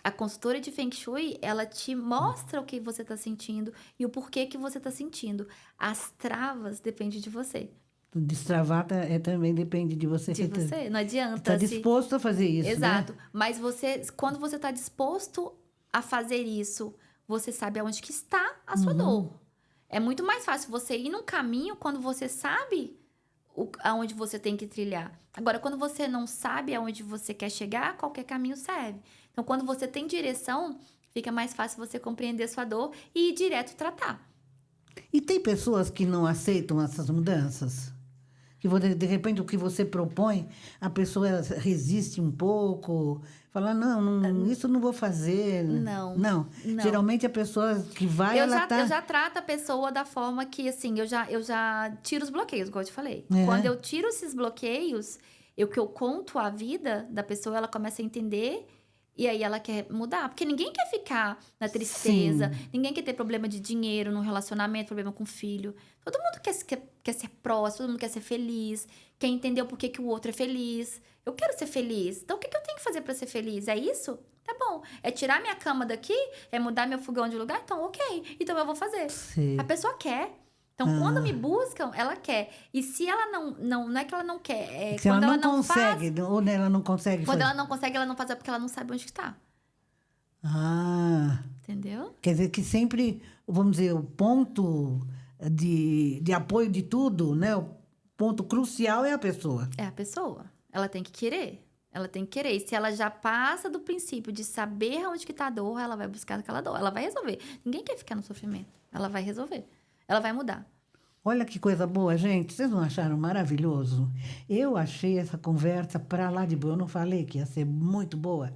A consultora de Feng Shui, ela te mostra o que você está sentindo e o porquê que você está sentindo. As travas dependem de você. Destravar também depende de você. De você. Não adianta. Está disposto a fazer isso, Exato. né? Mas quando você está disposto a fazer isso, você sabe aonde que está a sua dor. É muito mais fácil você ir num caminho quando você sabe aonde você tem que trilhar. Agora, quando você não sabe aonde você quer chegar, qualquer caminho serve. Então, quando você tem direção, fica mais fácil você compreender a sua dor e ir direto tratar. E tem pessoas que não aceitam essas mudanças? Que de repente o que você propõe, a pessoa resiste um pouco, fala, não, isso não vou fazer. Não. Geralmente a pessoa que vai, Eu ela tá... já trato a pessoa da forma que, assim, eu já tiro os bloqueios, igual eu te falei. É. Quando eu tiro esses bloqueios, que eu conto a vida da pessoa, ela começa a entender e aí ela quer mudar. Porque ninguém quer ficar na tristeza, ninguém quer ter problema de dinheiro no relacionamento, problema com o filho. Todo mundo quer ser próximo, todo mundo quer ser feliz, quer entender o porquê que o outro é feliz. Eu quero ser feliz. Então, o que eu tenho que fazer para ser feliz? É isso? Tá bom. É tirar minha cama daqui? É mudar meu fogão de lugar? Então, ok. Então, eu vou fazer. Sim. A pessoa quer. Então, quando me buscam, ela quer. E se ela não é que ela não quer. Se quando ela não faz, consegue, ou ela não consegue quando fazer. ela não consegue, ela não faz é porque ela não sabe onde que tá. Ah, Entendeu? quer dizer que sempre, vamos dizer, o ponto de apoio de tudo, né? O ponto crucial é a pessoa. É a pessoa. Ela tem que querer. Ela tem que querer. E se ela já passa do princípio de saber onde que tá a dor, ela vai buscar aquela dor. Ela vai resolver. Ninguém quer ficar no sofrimento. Ela vai resolver. Ela vai mudar. Olha que coisa boa, gente. Vocês não acharam maravilhoso? Eu achei essa conversa para lá de boa. Eu não falei que ia ser muito boa.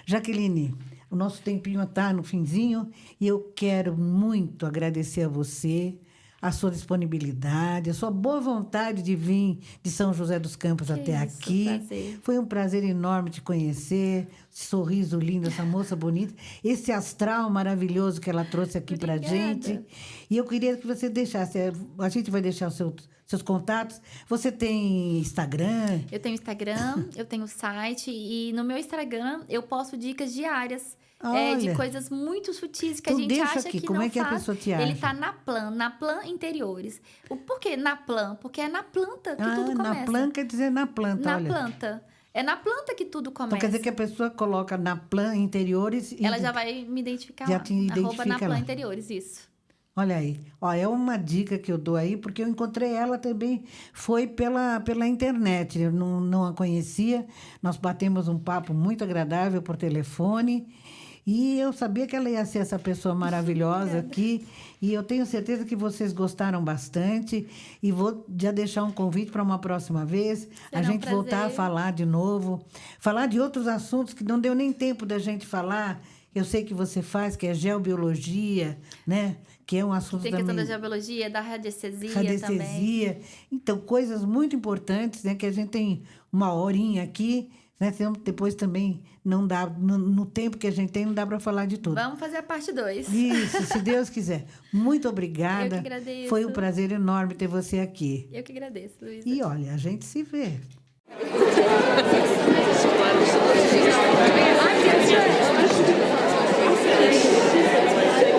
Jaqueline, o nosso tempinho está no finzinho e eu quero muito agradecer a você, a sua disponibilidade, a sua boa vontade de vir de São José dos Campos até isso, aqui. prazer. Foi um prazer enorme te conhecer, esse sorriso lindo, essa moça bonita, esse astral maravilhoso que ela trouxe aqui para Obrigada. gente. E eu queria que você deixasse, a gente vai deixar os seus contatos. Você tem Instagram? Eu tenho Instagram, eu tenho site. E no meu Instagram, eu posto dicas diárias. De Olha. coisas muito sutis que Então a gente deixa acha aqui, que como não é que a faz. pessoa te Ele acha? tá na Plan Interiores. Por que na Plan? Porque é na planta que tudo começa. Na planta quer dizer na planta, Na olha. planta. É na planta que tudo começa. Então quer dizer que a pessoa coloca na plan interiores e Ela já vai me identificar já lá. te identifica Arroba na Plan lá. Interiores, isso. Olha aí, ó, é uma dica que eu dou aí, porque eu encontrei ela também, foi pela internet, eu não a conhecia, nós batemos um papo muito agradável por telefone, e eu sabia que ela ia ser essa pessoa maravilhosa aqui, e eu tenho certeza que vocês gostaram bastante, e vou já deixar um convite para uma próxima vez, Será a um gente voltar a prazer. falar de novo, falar de outros assuntos que não deu nem tempo da gente falar. Eu sei que você faz, que é geobiologia, né? Que é um assunto Tem questão também. da geobiologia, da radiestesia, também. Radiestesia. Então, coisas muito importantes, né? Que a gente tem uma horinha aqui, né? Senão depois também não dá, no tempo que a gente tem, não dá para falar de tudo. Vamos fazer a parte 2. Isso, se Deus quiser. Muito obrigada. Eu que agradeço. Foi um prazer enorme ter você aqui. Eu que agradeço, Luísa. E olha, a gente se vê. Thank you.